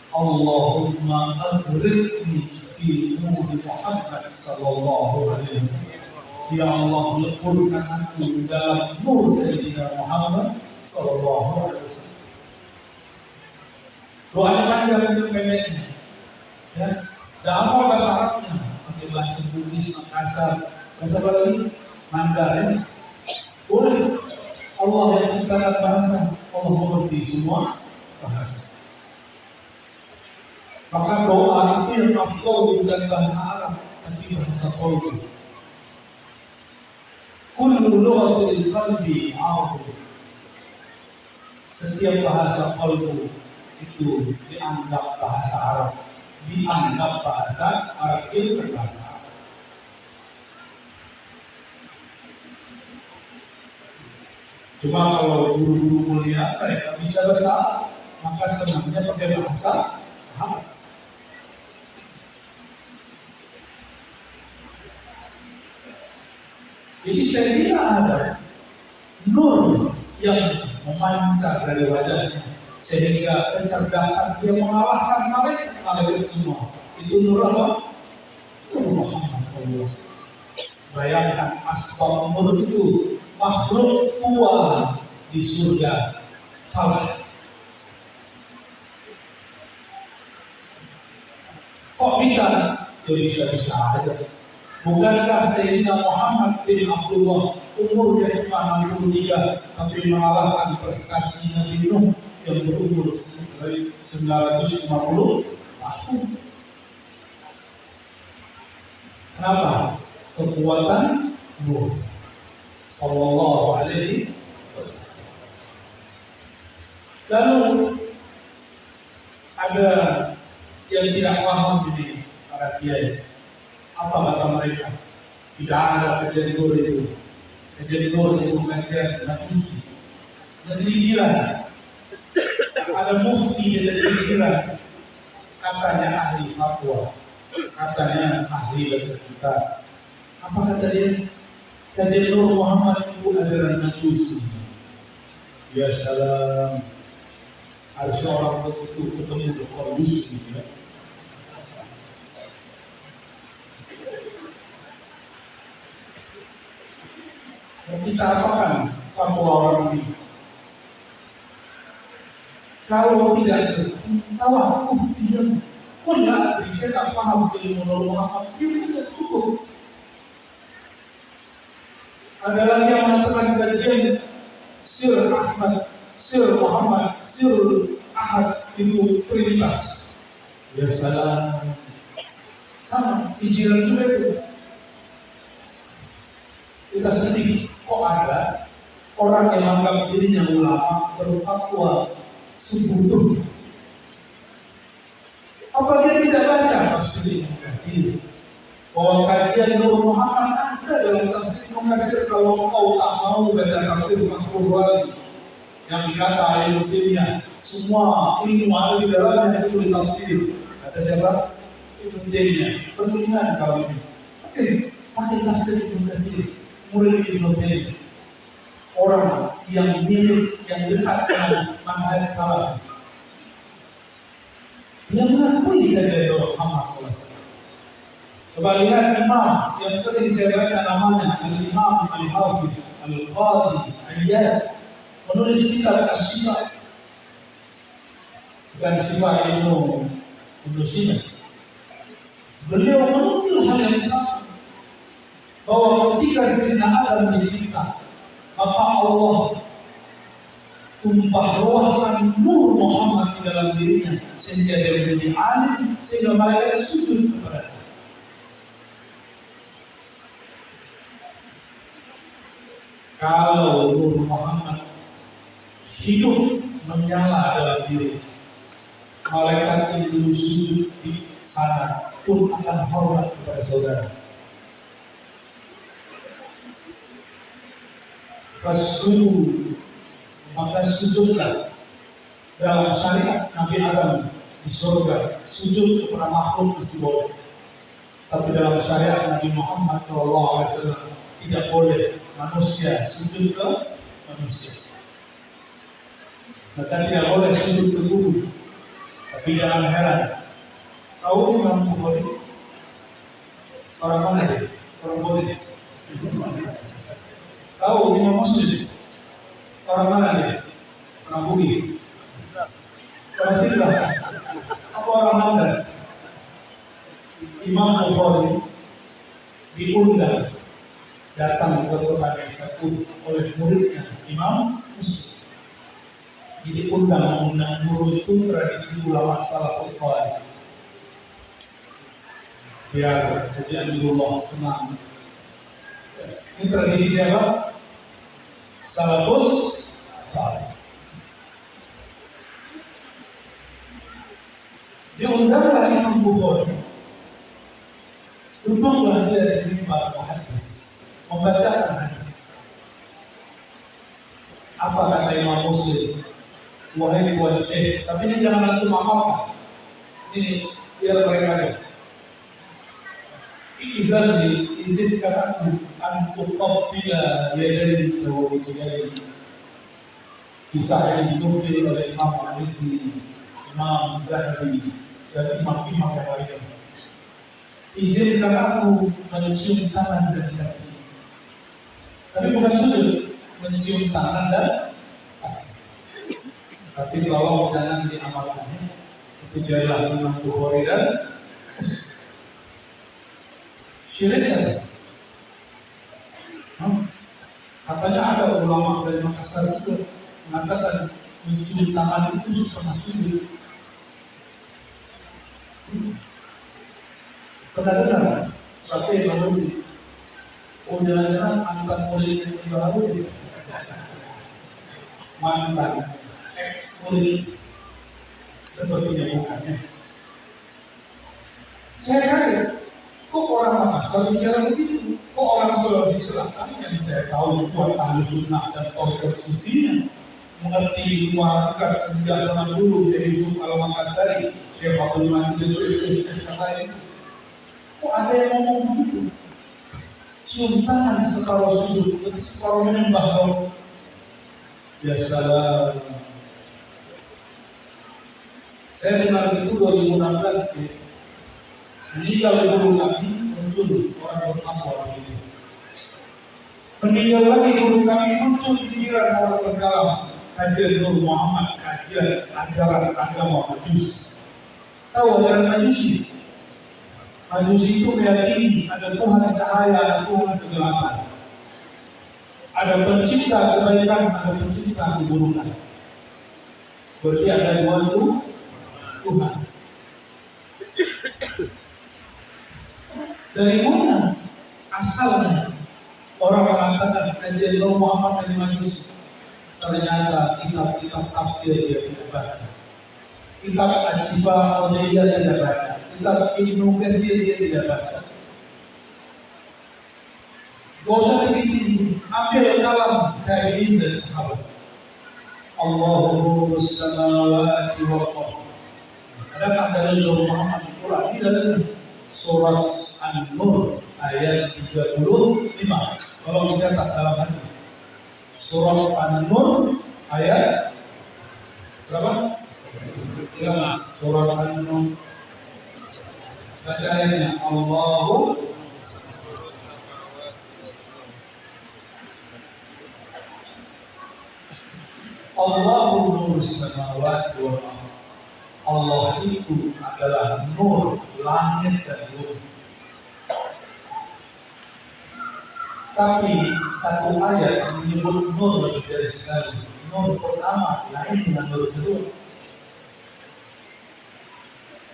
Allahumma aghriqni fi nur Muhammad sallallahu alaihi wasallam. Ya Allah, leburkan aku dalam nur Sayyidina Muhammad sallallahu alaihi wasallam. Doanya panjang dan pendeknya. Ya, dan apa bahasa Arabnya? Pakai bahasa Bugis, Makassar, bahasa apa lagi? Mandarin. Boleh. Allah yang ciptakan bahasa, Allah mengerti semua bahasa. Maka doa itu yang afdal bukan bahasa Arab, tapi bahasa qalbi. Kullu lughatil qalbi arab. Setiap bahasa qalbu itu dianggap bahasa Arab, dianggap bahasa Arab itu bahasa Arab. Cuma kalau guru-guru mulia mereka bisa bahasa Arab, maka senangnya pakai bahasa Arab. Jadi saya kira ada nur yang memancar dari wajahnya sehingga kecerdasan dia mengalahkan malaikat semua. Itu nur apa? Nur Muhammad SAW. Bayangkan asbab nur itu makhluk tua di surga kalah. Kok bisa? Ya bisa-bisa aja. Bukankah Sayyidina Muhammad bin Abdullah umurnya cuma 63 tapi mengalahkan prestasi Nabi Nuh yang berumur 950 tahun? Kenapa? Kekuatan Nuh sallallahu alaihi wasallam. Lalu ada yang tidak paham ini para kiai. Apa kata mereka? Tidak ada kajian nur itu. Kajian nur itu kajian Majusi. Negeri jiran. Ada mufti di negeri jiran. Katanya ahli fatwa. Katanya ahli baca kitab. Apa kata dia? Kajian Nur Muhammad itu ajaran Majusi. Ya salam. Harusnya orang begitu ketemu dengan Yusuf gitu ya. Kita apakan fatwa orang ini? Kalau tidak tawakuf diam, kunlah saya tak paham ilmu Nur Muhammad, dia cukup. Ada lagi yang mengatakan kajian Sir Ahmad, Sir Muhammad, Sir Ahad itu Trinitas. Ya salam. Sama, ijiran juga itu. Kita sedih, kok ada orang yang menganggap dirinya ulama berfatwa sebodoh. Apa dia tidak baca tafsir Ibnu Katsir? Bahwa kajian Nur Muhammad ada dalam tafsir Ibnu Katsir. Kalau kau tak mau baca tafsir Fakhrul Razi yang dikata ilmu kimia, semua ilmu ada di dalamnya kecuali tafsir. Kata siapa? Ibnu Taimiyah. Berlebihan kalau ini. Oke, pakai tafsir Ibnu Katsir. Murid Ibnu Taimiyah, orang yang mirip, yang dekat dengan manhaj salaf, yang mengakui kajian Muhammad SAW. Coba lihat imam yang sering saya baca namanya, Al-Imam Al-Hafiz Al-Qadi Ayyad, menulis kitab Asy-Syifa, bukan Syifa Ibnu Sina. Beliau menukil hal yang sama, bahwa ketika Sayyidina Adam dicipta, maka Allah tumpah ruahkan nur Muhammad di dalam dirinya sehingga dia menjadi alim, sehingga malaikat sujud kepada dia. Kalau nur Muhammad hidup menyala dalam diri, malaikat yang dulu sujud di sana pun akan hormat kepada saudara. Fasjudu, maka sujudlah. Dalam syariat Nabi Adam di surga sujud kepada makhluk masih boleh, tapi dalam syariat Nabi Muhammad SAW tidak boleh manusia sujud ke manusia. Maka tidak boleh sujud ke guru. Tapi jangan heran, tahu Imam Bukhari orang mana dia? Orang boleh. Tahu Imam Muslim? Orang mana dia? Orang Bugis? Orang Sunda? Apa orang Mandan? Imam Bukhari diundang datang ke kota Naisabur oleh muridnya Imam Muslim. Jadi undang guru itu tradisi ulama salafus saleh. Biar Haji Abdullah senang. Ini tradisi siapa? Salafus saleh. Diundanglah Imam Bukhari. Duduklah dia di mimbar muhaddis, membacakan hadis. Apa kata Imam Muslim? Wahai tuan syekh, tapi ini jangan antum amalkan. Ini biar mereka aja. Izinkan aku antum qabbila yadayka wa rijlayka. Kisah yang dinukil oleh Imam Al-Mizzi, Imam Zahabi, dan imam-imam yang lainnya. Izinkan aku mencium tangan dan kaki. Tapi bukan sujud, mencium tangan dan kaki. Tapi kalau jangan diamalkannya, itu biarlah Imam Bukhari dan syirik kan? Katanya ada ulama dari Makassar itu mengatakan mencium tangan itu setengah sujud. Pernah dengar? Tapi baru jangan-jangan mantan murid yang baru mantan ex-murid sepertinya bukannya. Saya kaget, kok orang Makassar bicara begitu? Kok orang Sulawesi Selatan yang saya tahu kuat ahli sunnah dan organ sufinya mengerti dua hakikat sejak zaman dulu, Syekh Yusuf Al-Makassari, Syekh Abdul Majid dan Syekh yang lain. Kok ada yang ngomong begitu? Cium tangan separuh sujud, separuh menyembah dong. Ya salah. Saya dengar itu 2016 meninggal guru kami muncul orang berfatwa begitu. Meninggal lagi guru kami muncul pikiran orang berkalam kajian Nur Muhammad, kajian ajaran agama Majusi. Tahu ajaran Majusi? Majusi itu meyakini ada Tuhan cahaya, ada Tuhan kegelapan. Ada pencipta kebaikan, ada pencipta keburukan. Berarti ada dua Tuhan. Dari mana asalnya orang mengatakan kajian Nur Muhammad dari Majusi? Ternyata kitab-kitab tafsir dia tidak baca. Kitab Asy-Syifa dia tidak baca. Kitab Ibnu Katsir dia tidak baca. Gak usah tinggi-tinggi, ambil kalam tabi'in dan sahabat. Allahu nurus samawati wal ardh. Adakah dalil Nur Muhammad di Quran? Ini dalil surat An-Nur ayat 35. Kalau dicatat dalam hati. Surat An-Nur ayat berapa? Surat An-Nur. Baca ayatnya. Allahu nurus samawati wal ardh. Allah itu adalah nur langit dan bumi. Tapi satu ayat menyebut nur lebih dari sekali. Nur pertama lain dengan nur kedua.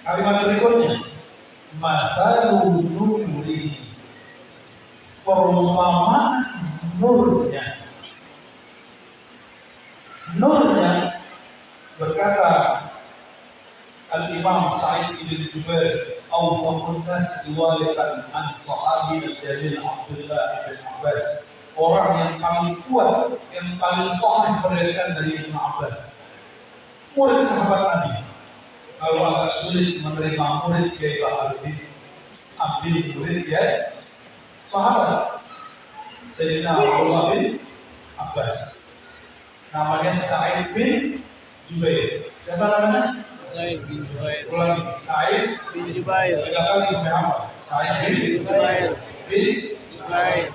Kalimat berikutnya, mathalu nuri, perumpamaan nurnya. Nurnya berkata Al-Imam Sa'id ibn Jubair, awsaqun nas riwayatan an sahabi al-jalil Abdullah ibn Abbas. Orang yang paling kuat, yang paling sahih meriwayatkan dari Ibnu Abbas. Murid sahabat Nabi. Kalau agak sulit menerima murid Kiai Baharuddin, ambil murid ya sahabat Sayyidina Abdullah bin Abbas. Namanya Sa'id bin Jubair. Siapa namanya? Sa'id bin Jubair. Ulangi, Sa'id bin Jubair. 3 kali sampai apa? Sa'id bin Jubair. bin Jubair.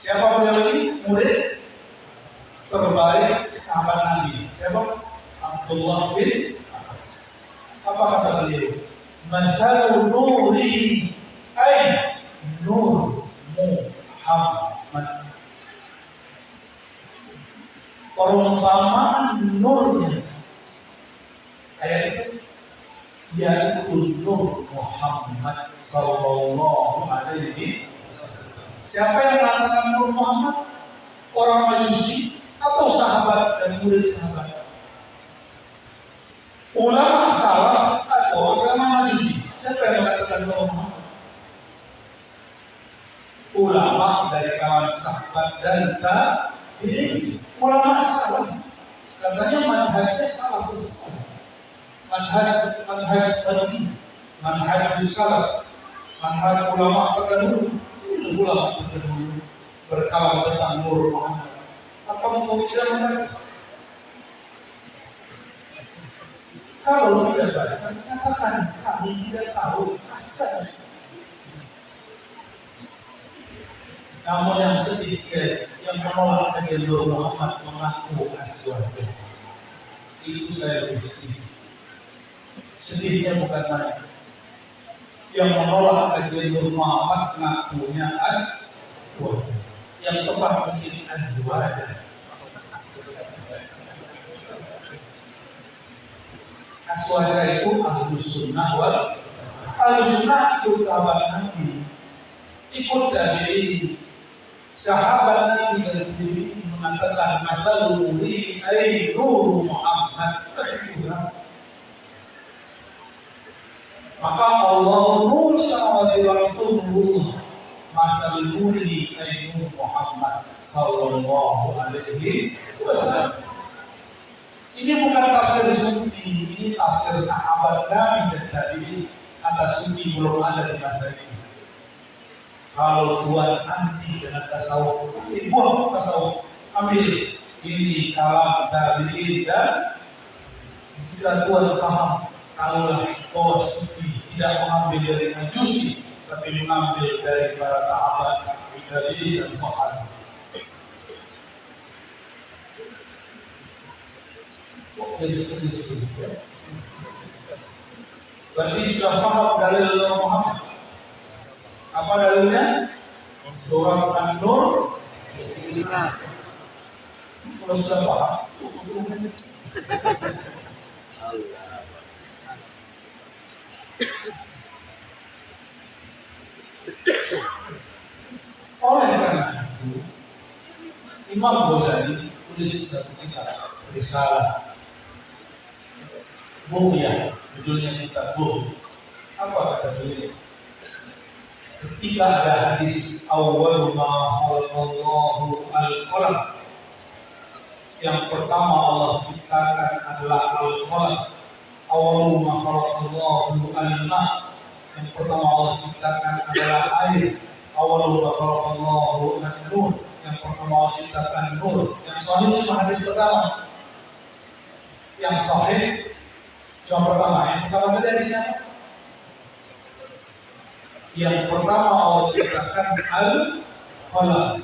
Siapa beliau ini? Murid terbaik sahabat Nabi. Siapa? Abdullah bin Abbas. Apa kata beliau? Mathalu nuri ay nur Muhammad. Perumpamaan nurnya ayat itu yaitu nur Muhammad sallallahu alaihi wasallam. Siapa yang mengatakan nur Muhammad? Orang Majusi atau sahabat dan murid sahabat? Ulama salaf atau agama Majusi? Siapa yang mengatakan nur Muhammad? Ulama dari kalangan sahabat dan tabi'in. Ulama salaf katanya manhajnya salafus salaf. Manhaj tadi, manhaj salaf, manhaj ulama terdahulu. Ini ulama terdahulu berkalam tentang nur Muhammad. Apa engkau tidak membaca? Kalau tidak baca, katakan kami tidak tahu. Saja. Namun yang sedikit yang menolak kajian nur Muhammad mengaku aswaja. Itu saya lebih sedih. Sedihnya bukan main. Yang menolak kajian nur Muhammad mengakunya aswaja. Yang tepat mungkin azwaja. Aswaja itu ahlus sunnah wal ahlus sunnah ikut sahabat Nabi, ikut tabi'in. Sahabat Nabi dari tabi'in mengatakan masalul muri ay nur Muhammad. Maka Allah nur samawati wal ardi nurullah. Masalul muri ay nur Muhammad sallallahu alaihi wasallam. Ini bukan tafsir sufi, ini tafsir sahabat Nabi dan tabi'in. Kata sufi belum ada di masa ini. Kalau Tuhan anti dengan tasawuf, oke, buang tasawuf, ambil ini kalam tabi'in dan jika Tuhan paham, tahulah bahwa sufi tidak mengambil dari Majusi, tapi mengambil dari para sahabat, tabi'in dan sahabat. Jadi sedih. Berarti sudah paham dalil Nur Muhammad. Apa dalilnya? Surat An-Nur 5. Kalau sudah paham, cukup aja. Oleh karena itu, Imam Ghazali tulis satu kitab risalah Bughya, judulnya kitab Bughya. Apa kata beliau? Ketika ada hadis awwalu ma khalaqallahu al-qalam, yang pertama Allah ciptakan adalah al-qalam. Awwalu ma khalaqallahu al-ma, yang pertama Allah ciptakan adalah air. Awwalu ma khalaqallahu an-nur, yang pertama Allah ciptakan nur. Yang sahih cuma hadis pertama. Yang sahih cuma pertama. Yang pertama tadi hadis siapa? Yang pertama Allah ciptakan al-qalam.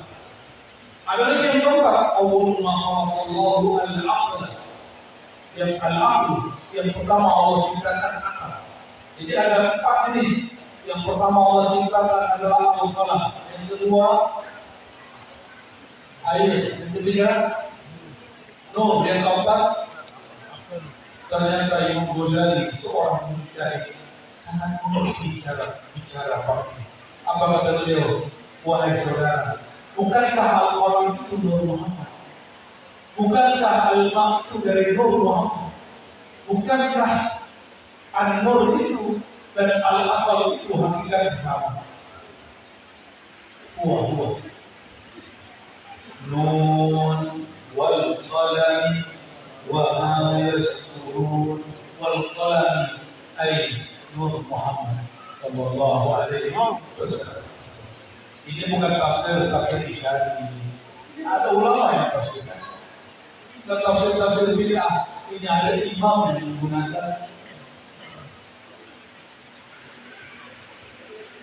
Ada lagi yang keempat, awwalul ma khalaqallahu al-aql. Yang al-aql, yang pertama Allah ciptakan akal. Jadi ada 4 jenis. Yang pertama Allah ciptakan adalah al-qalam. Yang kedua air. Yang ketiga nur. Yang keempat ternyata Imam Ghazali seorang mujtahid sangat mengerti bicara bab ini. Apa kata beliau? Wahai saudara, bukankah al-qalam itu nur Muhammad? Bukankah al-ma itu dari nur Muhammad? Bukankah an-nur itu dan al-aqal itu hakikatnya sama? Wah. Nun wal qalami wa ma yasturun wal qalami ay nur Muhammad sallallahu alaihi wasallam. Ini bukan tafsir Isyari. Ini ada ulama yang tafsirkan. Bukan tafsir bid'ah. Ini ada imam yang menggunakan.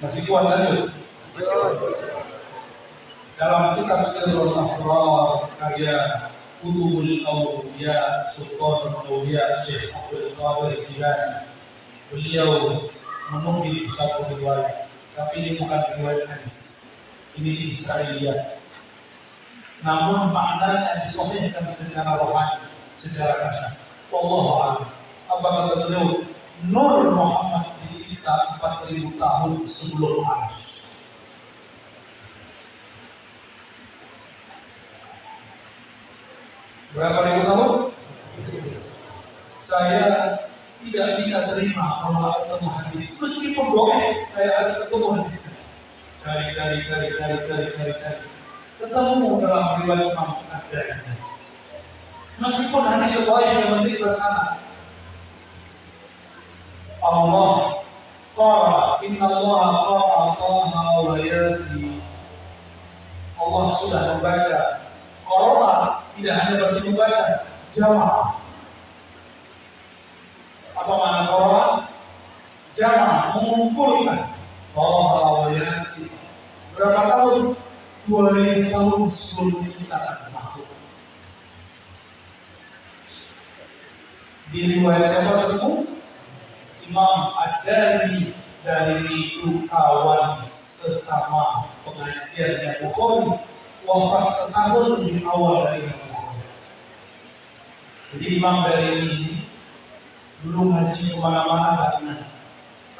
Masih kuat lanjut. Dalam kitab Sirrul Asrar karya Kutubul Awliya Sultanul Awliya Syekh Abdul Qadir Jilani, beliau menukil satu riwayat, tapi ini bukan riwayat hadis, ini Israiliyat. Namun maknanya disahihkan secara rohani, secara kasar. Wallahu a'lam. Apa kata beliau? Nur Muhammad dicipta 4000 tahun sebelum Arsy. Berapa ribu tahun? Saya tidak bisa terima kalau ketemu hadis. Meskipun doif, saya harus ketemu hadis. Cari. Ketemu dalam riwayat Imam ada. Meskipun hadis doif, yang penting bersama. Allah qala inna Allah qala Taha wa Yasin. Allah sudah membaca. Qara tidak hanya berarti membaca, jamaah. Apa makna Qara? Jamaah, mengumpulkan. Taha wa Yasin. Berapa tahun? 2000 tahun sebelum menciptakan makhluk. Di riwayat siapa ketemu? Imam Ad-Darimi. Dari itu kawan sesama pengajiannya Bukhari, wafat setahun lebih awal dari Imam Bukhari. Jadi Imam Darimi ini dulu ngaji kemana-mana nggak pernah.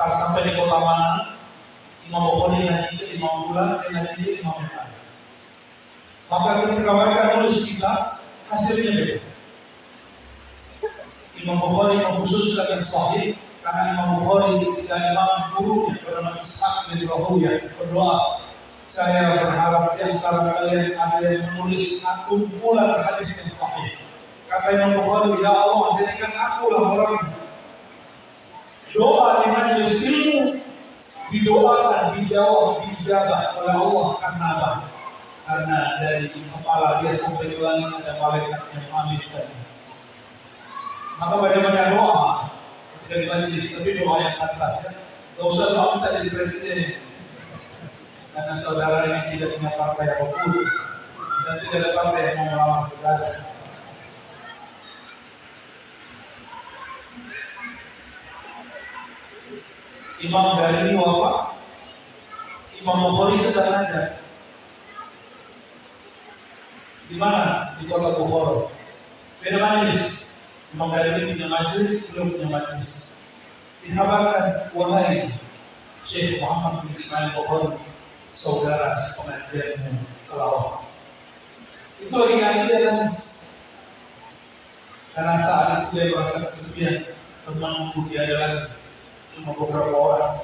Ntar sampai di kota mana, Imam Bukhari ngaji ke Imam Fulan, dia ngaji ke Imam yang lain. Maka ketika mereka nulis kitab, hasilnya beda. Imam Bukhari mengkhususkan yang sahih, karena Imam Bukhari ketika Imam gurunya bernama Ishaq bin Rahuyah berdoa, saya berharap di antara kalian ada yang menulis kumpulan hadis yang sahih. Kata Imam Bukhari, ya Allah, jadikan akulah orangnya. Doa di majelis ilmu didoakan, dijawab, dijabah oleh Allah karena apa? Karena dari kepala dia sampai ke langit ada malaikat yang mengaminkan. Maka banyak-banyak doa ketika di majelis, tapi doa yang atas ya. Gak usah doa minta jadi presiden. Karena saudara ini tidak punya partai yang betul dan tidak ada partai yang mau melawan saudara. Imam Darimi wafat, Imam Bukhari sedang ngajar. Di mana? Di kota Bukhara. Beda majelis. Imam Darimi punya majelis, belum punya majelis. Dikabarkan, wahai Syekh Muhammad bin Ismail Bukhari, saudara sepengajianmu telah wafat. Itu lagi ngaji dia nangis. Karena saat itu dia merasa kesepian, temanku tiada lagi, cuma beberapa orang.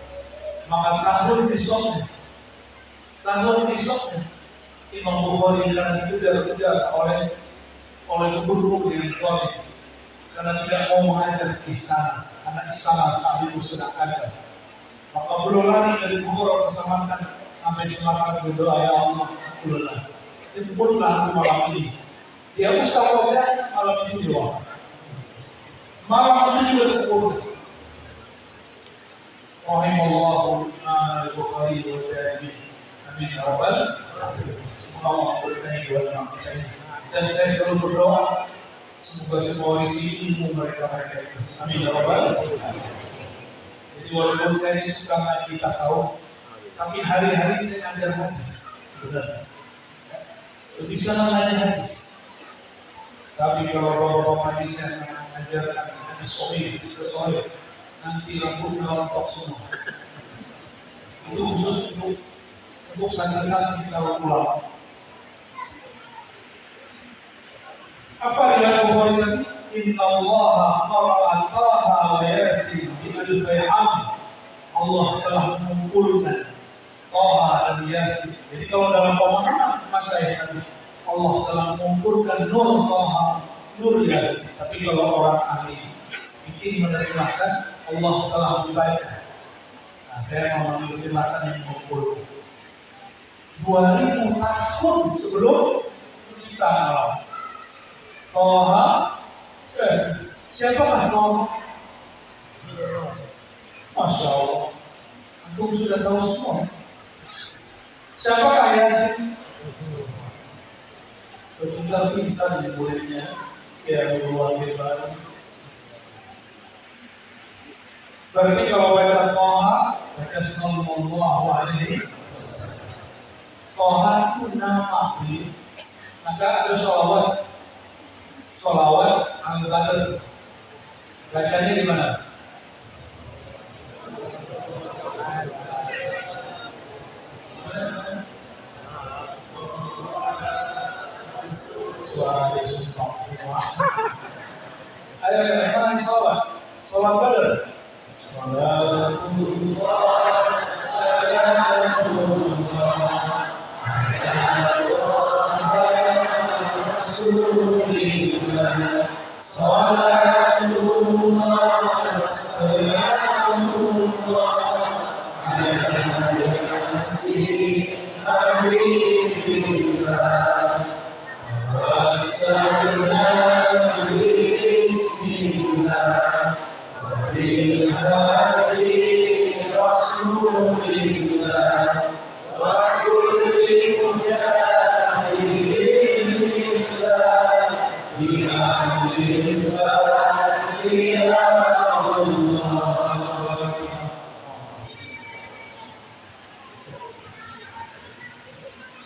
Maka tahun besoknya, Imam Bukhari karena dikejar-kejar oleh gubernur yang zalim, karena tidak mau mengajar di istana, karena istana saat itu sedang ajar. Maka beliau lari dari Bukhara ke Samarkand sampai di Samarkand berdoa, ya Allah, aku lelah, jemputlah aku malam ini. Dia usah wajah, malam itu dia wafat. Malam itu juga dikuburkan. Rahimallahu Imam Bukhari wa Darimi. Amin ya rabbal alamin. Semoga Allah memberkahi wa memberkahi. Dan saya selalu berdoa semoga semua warisi ilmu mereka itu. Amin ya rabbal alamin. Jadi walaupun saya suka ngaji tasawuf, tapi hari-hari saya ngajar hadis sebenarnya. Bisa ngaji hadis. Tapi kalau bapak-bapak bisa mengajarkan hadis sahih, hadis nanti rambutnya rontok semua. Itu khusus untuk santri-santri calon ulama. Apa riwayat Bukhari tadi? Inna Allah qara'a Taha wa Yasin bi alfi 'am. Allah telah mengumpulkan Taha dan Yasin. Jadi kalau dalam pemahaman masyayikh tadi, Allah telah mengumpulkan Nur Taha, Nur Yasin. Tapi kalau orang ahli fikih menerjemahkan Allah telah membaca. Nah, saya mau menerjemahkan yang mengumpulkan 2000 tahun sebelum penciptaan alam. Taha, Yasin. Siapakah Taha? Masya Allah, antum sudah tahu semua. Siapakah Yasin? Pintar-pintar di muridnya, kayak luar biasa. Berarti kalau baca Toha, baca Sallallahu Alaihi Wasallam. Toha itu nama beliau. Maka ada sholawat al-Badr. Bacanya di mana? Suara disumpah semua. Ada mana yang sholawat? Sholawat Badr. Salatullah, salamullah, Rasulillah. Salatullah, salamullah, ala yasin habibillah. Wassalamu bismillah. Bilhadi Rasulillah wa kulli jahilillah bi'amrillah ya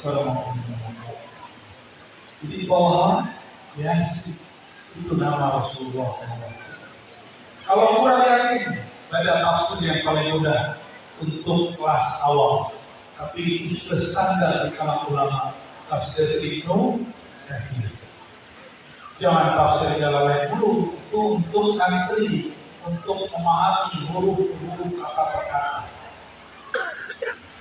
Allah. Jadi Toha Yasin itu nama Rasulullah SAW. Kalau kurang yakin, baca tafsir yang paling mudah untuk kelas awal. Tapi itu sudah standar di kalangan ulama. Tafsir Ibnu Katsir. Jangan tafsir Jalalain dulu. Itu untuk santri, untuk memahami huruf-huruf kata per kata.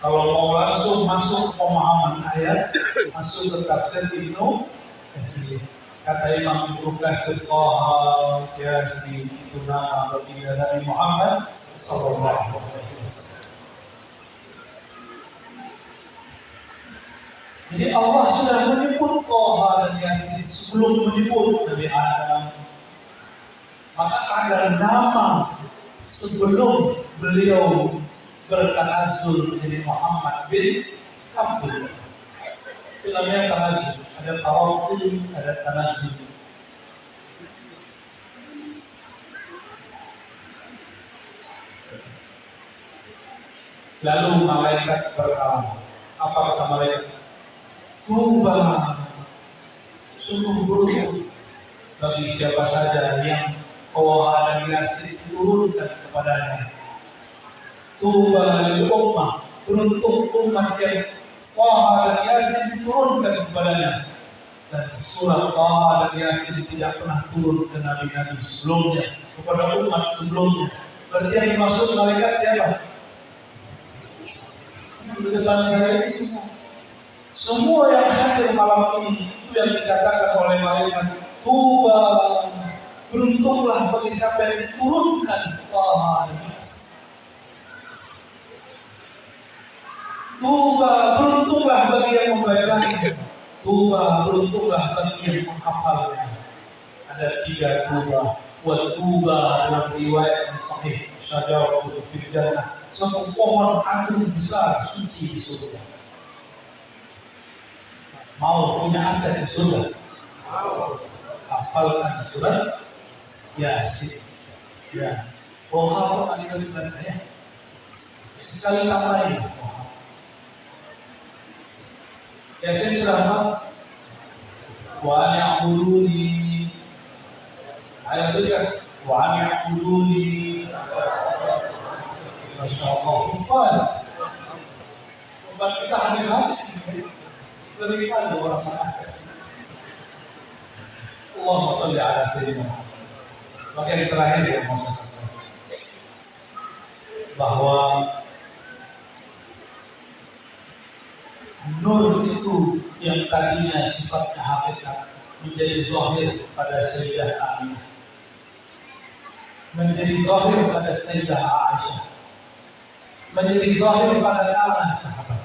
Kalau mau langsung masuk ke pemahaman ayat, masuk ke tafsir Ibnu Katsir. Kata Imam Ibnu Katsir, Toha Yasin itu nama baginda Nabi Muhammad sallallahu alaihi wasallam. Jadi Allah sudah menyebut Toha dan Yasin sebelum menyebut Nabi Adam. Maka ada nama sebelum beliau bertanazul menjadi Muhammad bin Abdullah. Itu namanya tanazul. Ada tawakkul, ada tanazul. Lalu malaikat bersalam. Apa kata malaikat? Tuba, sungguh beruntung bagi siapa saja yang Toha dan Yasin diturunkan kepadanya. Tuba lil ummah, beruntung umat yang Toha dan Yasin diturunkan kepadanya. Dan surat Toha dan Yasin tidak pernah turun ke nabi-nabi sebelumnya, kepada umat sebelumnya. Berarti yang dimaksud malaikat siapa? Di depan saya ini semua. Semua yang hadir malam ini itu yang dikatakan oleh malaikat. Tuba, beruntunglah bagi siapa yang diturunkan Toha dan Yasin. Tuba, beruntunglah bagi yang membacanya. Tuba, beruntunglah bagi yang menghafalnya. Ada 3 tuba. Wa tuba dalam riwayat yang sahih, syajaratul fil jannah, satu pohon agung besar suci di surga. Mau punya aset di surga? Hafalkan surat Yasin. Ya, Toha apa kita sudah saya? Sekali tambahin Toha. Yasin sudah hafal? Wa ya'buduni. Ayat itu kan? Wa ya'buduni. Masya Allah, hufaz. Tempat kita habis-habis. Berikan orang akses. Allahumma sholli ala sayyidina Muhammad. Bagian terakhir yang mau saya sampaikan, bahwa nur itu yang tadinya sifatnya hakikat menjadi zahir pada Sayyidah Aminah, menjadi zahir pada Sayyidah Aisyah, menjadi zahir pada kalangan sahabat.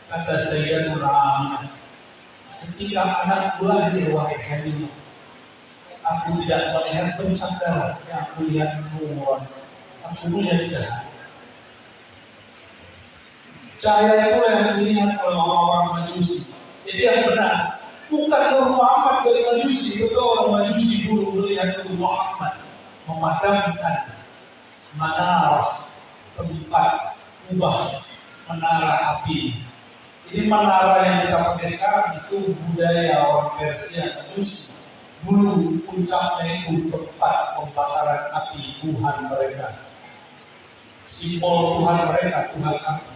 Kata Sayyidatuna Aminah, ketika anakku lahir wahai Halimah, aku tidak melihat pencakaran, yang aku lihat nuran, aku melihat cahaya. Cahaya itu yang dilihat oleh orang-orang Majusi. Jadi yang benar, Bukan Nur Muhammad dari Majusi, betul orang Majusi dulu melihat Nur Muhammad memadamkan menara tempat ubah menara api. Ini menara yang kita pakai sekarang itu budaya orang Persia Majusi. Dulu puncaknya itu tempat pembakaran api Tuhan mereka. Simbol Tuhan mereka, Tuhan api.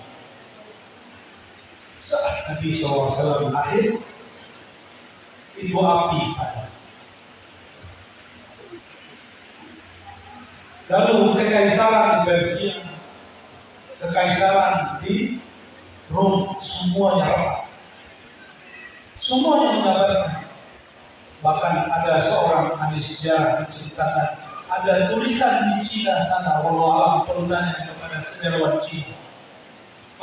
Saat Nabi SAW lahir, itu api ada. Lalu kekaisaran di Persia, kekaisaran di Rom, semuanya retak. Semuanya mengabarkan. Bahkan ada seorang ahli sejarah menceritakan ada tulisan di Cina sana, walau alam perlu tanya kepada sejarawan Cina.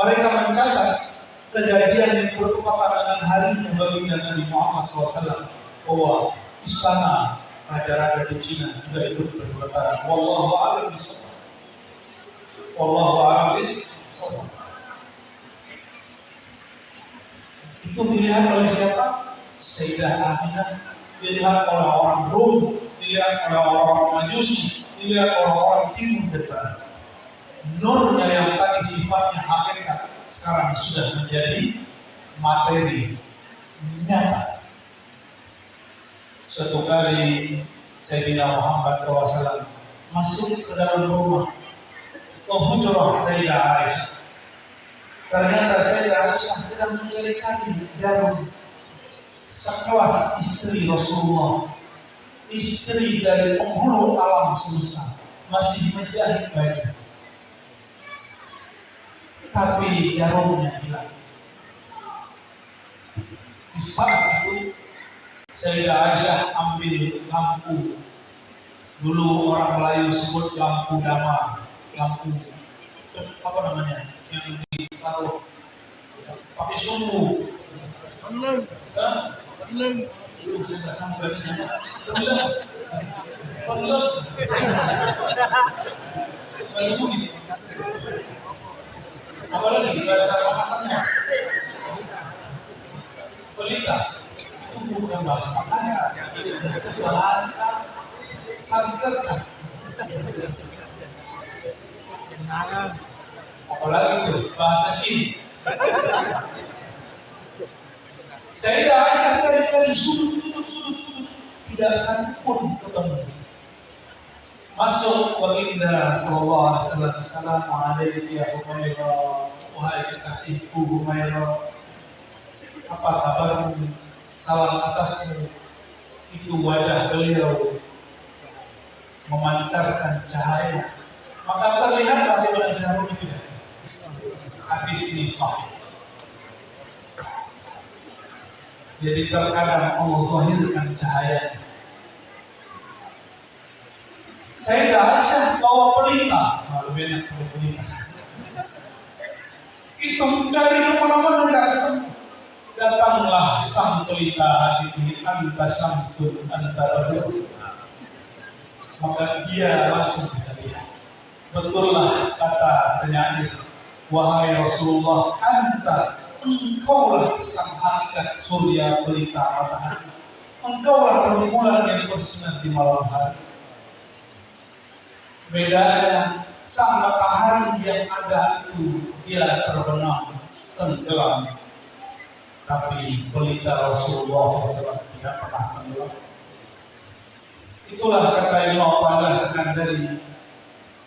Mereka mencatat kejadian yang bertepatan dengan harinya baginda Nabi Muhammad SAW, bahwa istana raja-raja di Cina juga ikut berlebaran. Wallahu a'lam bishawab. Wallahu a'lam bishawab. Itu dilihat oleh siapa? Sayyidah Aminah, dilihat oleh orang Rom, dilihat oleh orang-orang Majusi, dilihat orang-orang timur dan barat. Nurnya yang tadi sifatnya hakikat sekarang sudah menjadi materi nyata. Suatu kali Sayyidina Muhammad SAW masuk ke dalam rumah hujrah Sayyidah Aisyah. Ternyata Sayyidah Aisyah sedang mencari-cari jarum. Sekelas istri Rasulullah, istri dari penghulu alam semesta, masih menjahit baju. Tapi jarumnya hilang. Di saat itu Sayyidah Aisyah ambil lampu. Dulu orang Melayu sebut lampu damar, lampu apa namanya, yang ditaruh pakai sumbu. Penleng. Dulu saya nggak sanggup bacanya. Penleng. Bahasa Bugis. Apalagi bahasa Makassarnya. Pelita. Itu bukan bahasa Makassar. Itu bahasa Sanskerta. Apalagi itu bahasa Cina. Sayyidah Aisyah cari-cari sudut, tidak satu pun ketemu. Masuk baginda sallallahu alaihi wasallam, "Assalamualaikum ya Humairah, wahai kekasihku Humairah, apa kabarmu? Salam atasmu." Itu wajah beliau memancarkan cahaya, maka terlihatlah di mana jarum itu. Hadis ini sahih. Jadi terkadang Allah zahirkan cahayanya. Sayyidah Aisyah bawa pelita, lebih enak pakai pelita. Itu mencari kemana-mana tidak ketemu. Datanglah sang pelita hadithi, anta syamsun anta badrun. Maka dia langsung bisa lihat. Betullah kata penyair, wahai Rasulullah, engkaulah sang hakikat surya pelita matahari. Engkaulah rembulan yang bersinar di malam hari. Bedanya sang matahari yang ada itu dia terbenam, tenggelam. Tapi pelita Rasulullah SAW tidak pernah tenggelam. Itulah kata Imam Al Sekandari,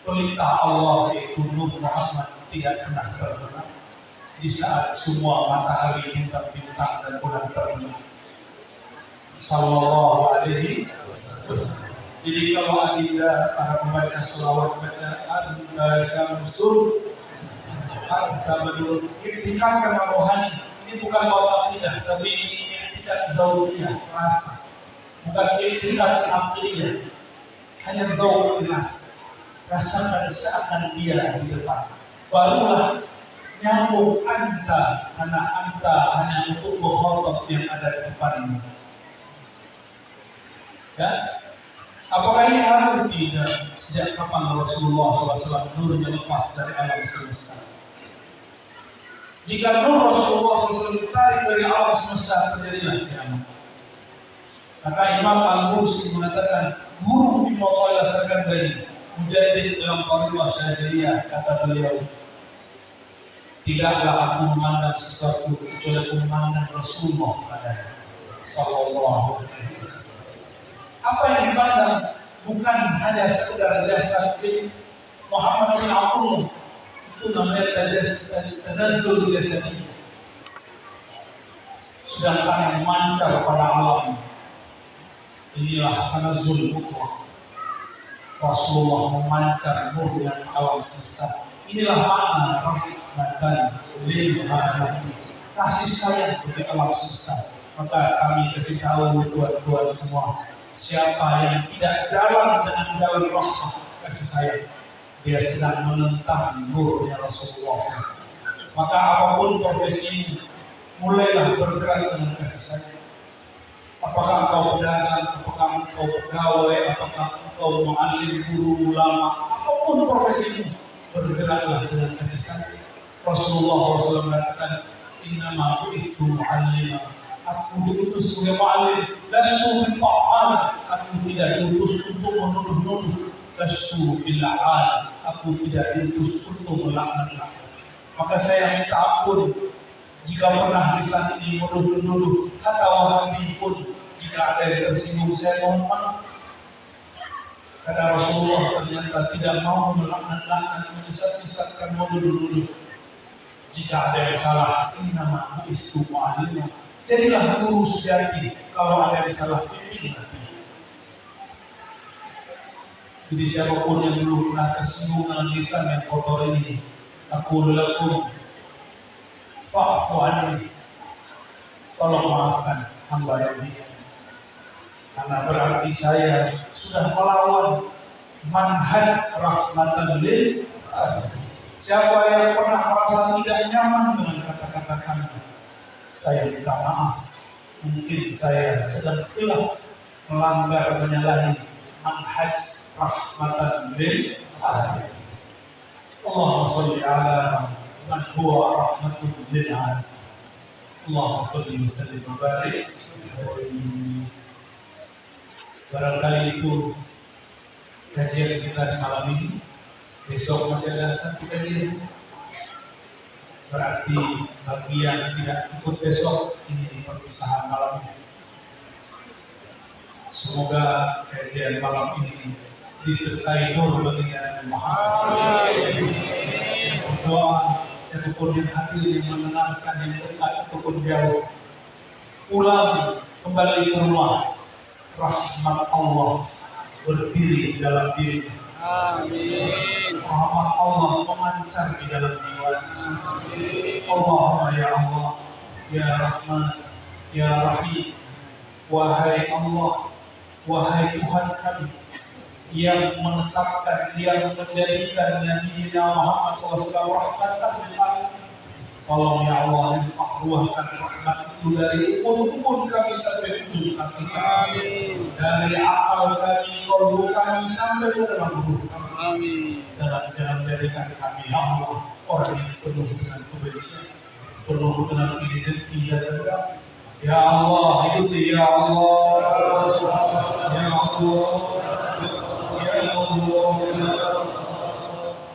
pelita Allah yaitu Nur Muhammad tidak pernah terbenam. Di saat semua matahari, bintang-bintang dan bulan terbenam. Sallallahu alaihi wasallam. Jadi kalau adinda para pembaca sholawat baca anta syamsul anta badrun, tingkatkan rohani. Ini bukan bab akidah, tapi ini tingkat zaujiyah, rasa. Bukan tingkat akliyah, hanya zauq rasa. Rasakan seakan dia di depan. Barulah nyambung anta, karena anta hanya untuk mukhatab yang ada di depanmu. Ya? Apakah ini harus tidak? Sejak kapan Rasulullah SAW nurnya lepas dari alam semesta? Jika nur Rasulullah SAW ditarik dari alam semesta, terjadilah kiamat. Maka Imam Al-Mursi mengatakan, guru Ibnu Athaillah Sakandari, mujaddid dalam Tariqah Syadziliyah, kata beliau, tidaklah aku memandang sesuatu kecuali aku memandang Rasulullah sallallahu alaihi wasallam. Apa yang dipandang bukan hanya sekedar jasad Muhammad bin Abdullah, itu namanya tanazzul jasadi. Sedangkan yang memancar pada alam, inilah tanazzul mutlaq. Rasulullah memancar nurnya ke alam semesta. Inilah makna rahmatan lil alamin, kasih sayang bagi alam semesta. Maka kami kasih tahu tuan-tuan semua, siapa yang tidak jalan dengan jalan rahmat kasih sayang, dia sedang menentang nurnya Rasulullah SAW. Maka apapun profesi, mulailah bergerak dengan kasih sayang. Apakah engkau pedagang, apakah engkau pegawai, apakah engkau mu'allim, guru, ulama, apapun profesimu, bergeraklah dengan kasih sayang. Rasulullah SAW mengatakan, innama bu'istu mu'allima, aku diutus sebagai mu'allim, lastu bitta'an, aku tidak diutus untuk menuduh-nuduh, lastu bil'an, aku tidak diutus untuk melaknat-laknat. Maka saya minta ampun jika pernah lisan ini menuduh-nuduh, kata Wahabi pun jika ada yang tersinggung, saya mohon maaf. Karena Rasulullah ternyata tidak mau melaknat-laknat, menyesat-nyesatkan, menuduh-nuduh. Jika ada yang salah, innama bu'istu mu'allimah, jadilah guru sejati. Kalau ada yang salah, pimpinlah dia. Jadi siapapun yang dulu pernah tersinggung dengan lisan yang kotor ini, aku lakum fa'fu anni, tolong maafkan hamba yang ini, karena berarti saya sudah melawan manhaj rahmatan lil alamin. Siapa yang pernah merasa tidak nyaman dengan kata-kata kami, saya minta maaf. Mungkin saya sedang khilaf, melanggar, menyalahi manhaj rahmatan lil alamin. Allahumma sholli ala man huwa rahmatun lil alamin. Allahumma sholli wa sallim wa barik. Barangkali itu kajian kita di malam ini. Besok masih ada satu kajian. Berarti bagi yang tidak ikut besok, ini perpisahan malam ini. Semoga kajian malam ini disertai nur bagi Nabi Muhammad. Saya berdoa, siapapun yang hadir, yang mendengarkan, yang dekat ataupun jauh, pulang kembali ke rumah, rahmat Allah berdiri di dalam dirinya. Amin. Rahmat Allah memancar di dalam jiwanya. Allahumma ya Allah, ya Rahman, ya Rahim, wahai Allah, wahai Tuhan kami yang menetapkan, yang menjadikan Nabi Muhammad SAW rahmatan lil alamin. Tolong ya Allah, limpahruahkan rahmat itu dari umur kami sampai ujung kaki kami, dari akal kami, kolbu kami sampai ke dalam tubuh kami. Amin. Dalam jalan jadikan kami ya Allah orang yang penuh dengan kebencian, penuh dengan iri dengki dan dendam. Ya Allah, ikuti ya Allah, ya Allah, ya Allah.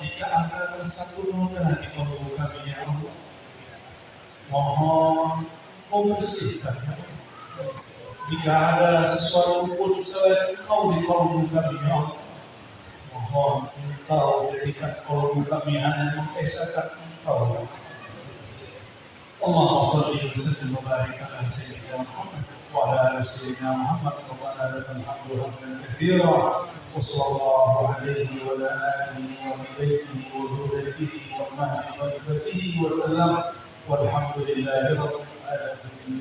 Jika ada satu noda di kolbu kami ya Allah, mohon Kau bersihkan. Jika ada sesuatu pun selain Engkau di kolbu kami ya Allah, mohon Engkau jadikan kolbu kami hanya mengesahkan Engkau. Allahumma sholli wa sallim wa barik ala sayyidina Muhammad wa ala ali sayyidina Muhammad wa ala lakal hamdu hamdan katsira wa sallallahu alaihi wa ala alihi wa baitihi wa dhurriyyatihi wa mahdi wa sallam. Walhamdulillahi rabbil alamin.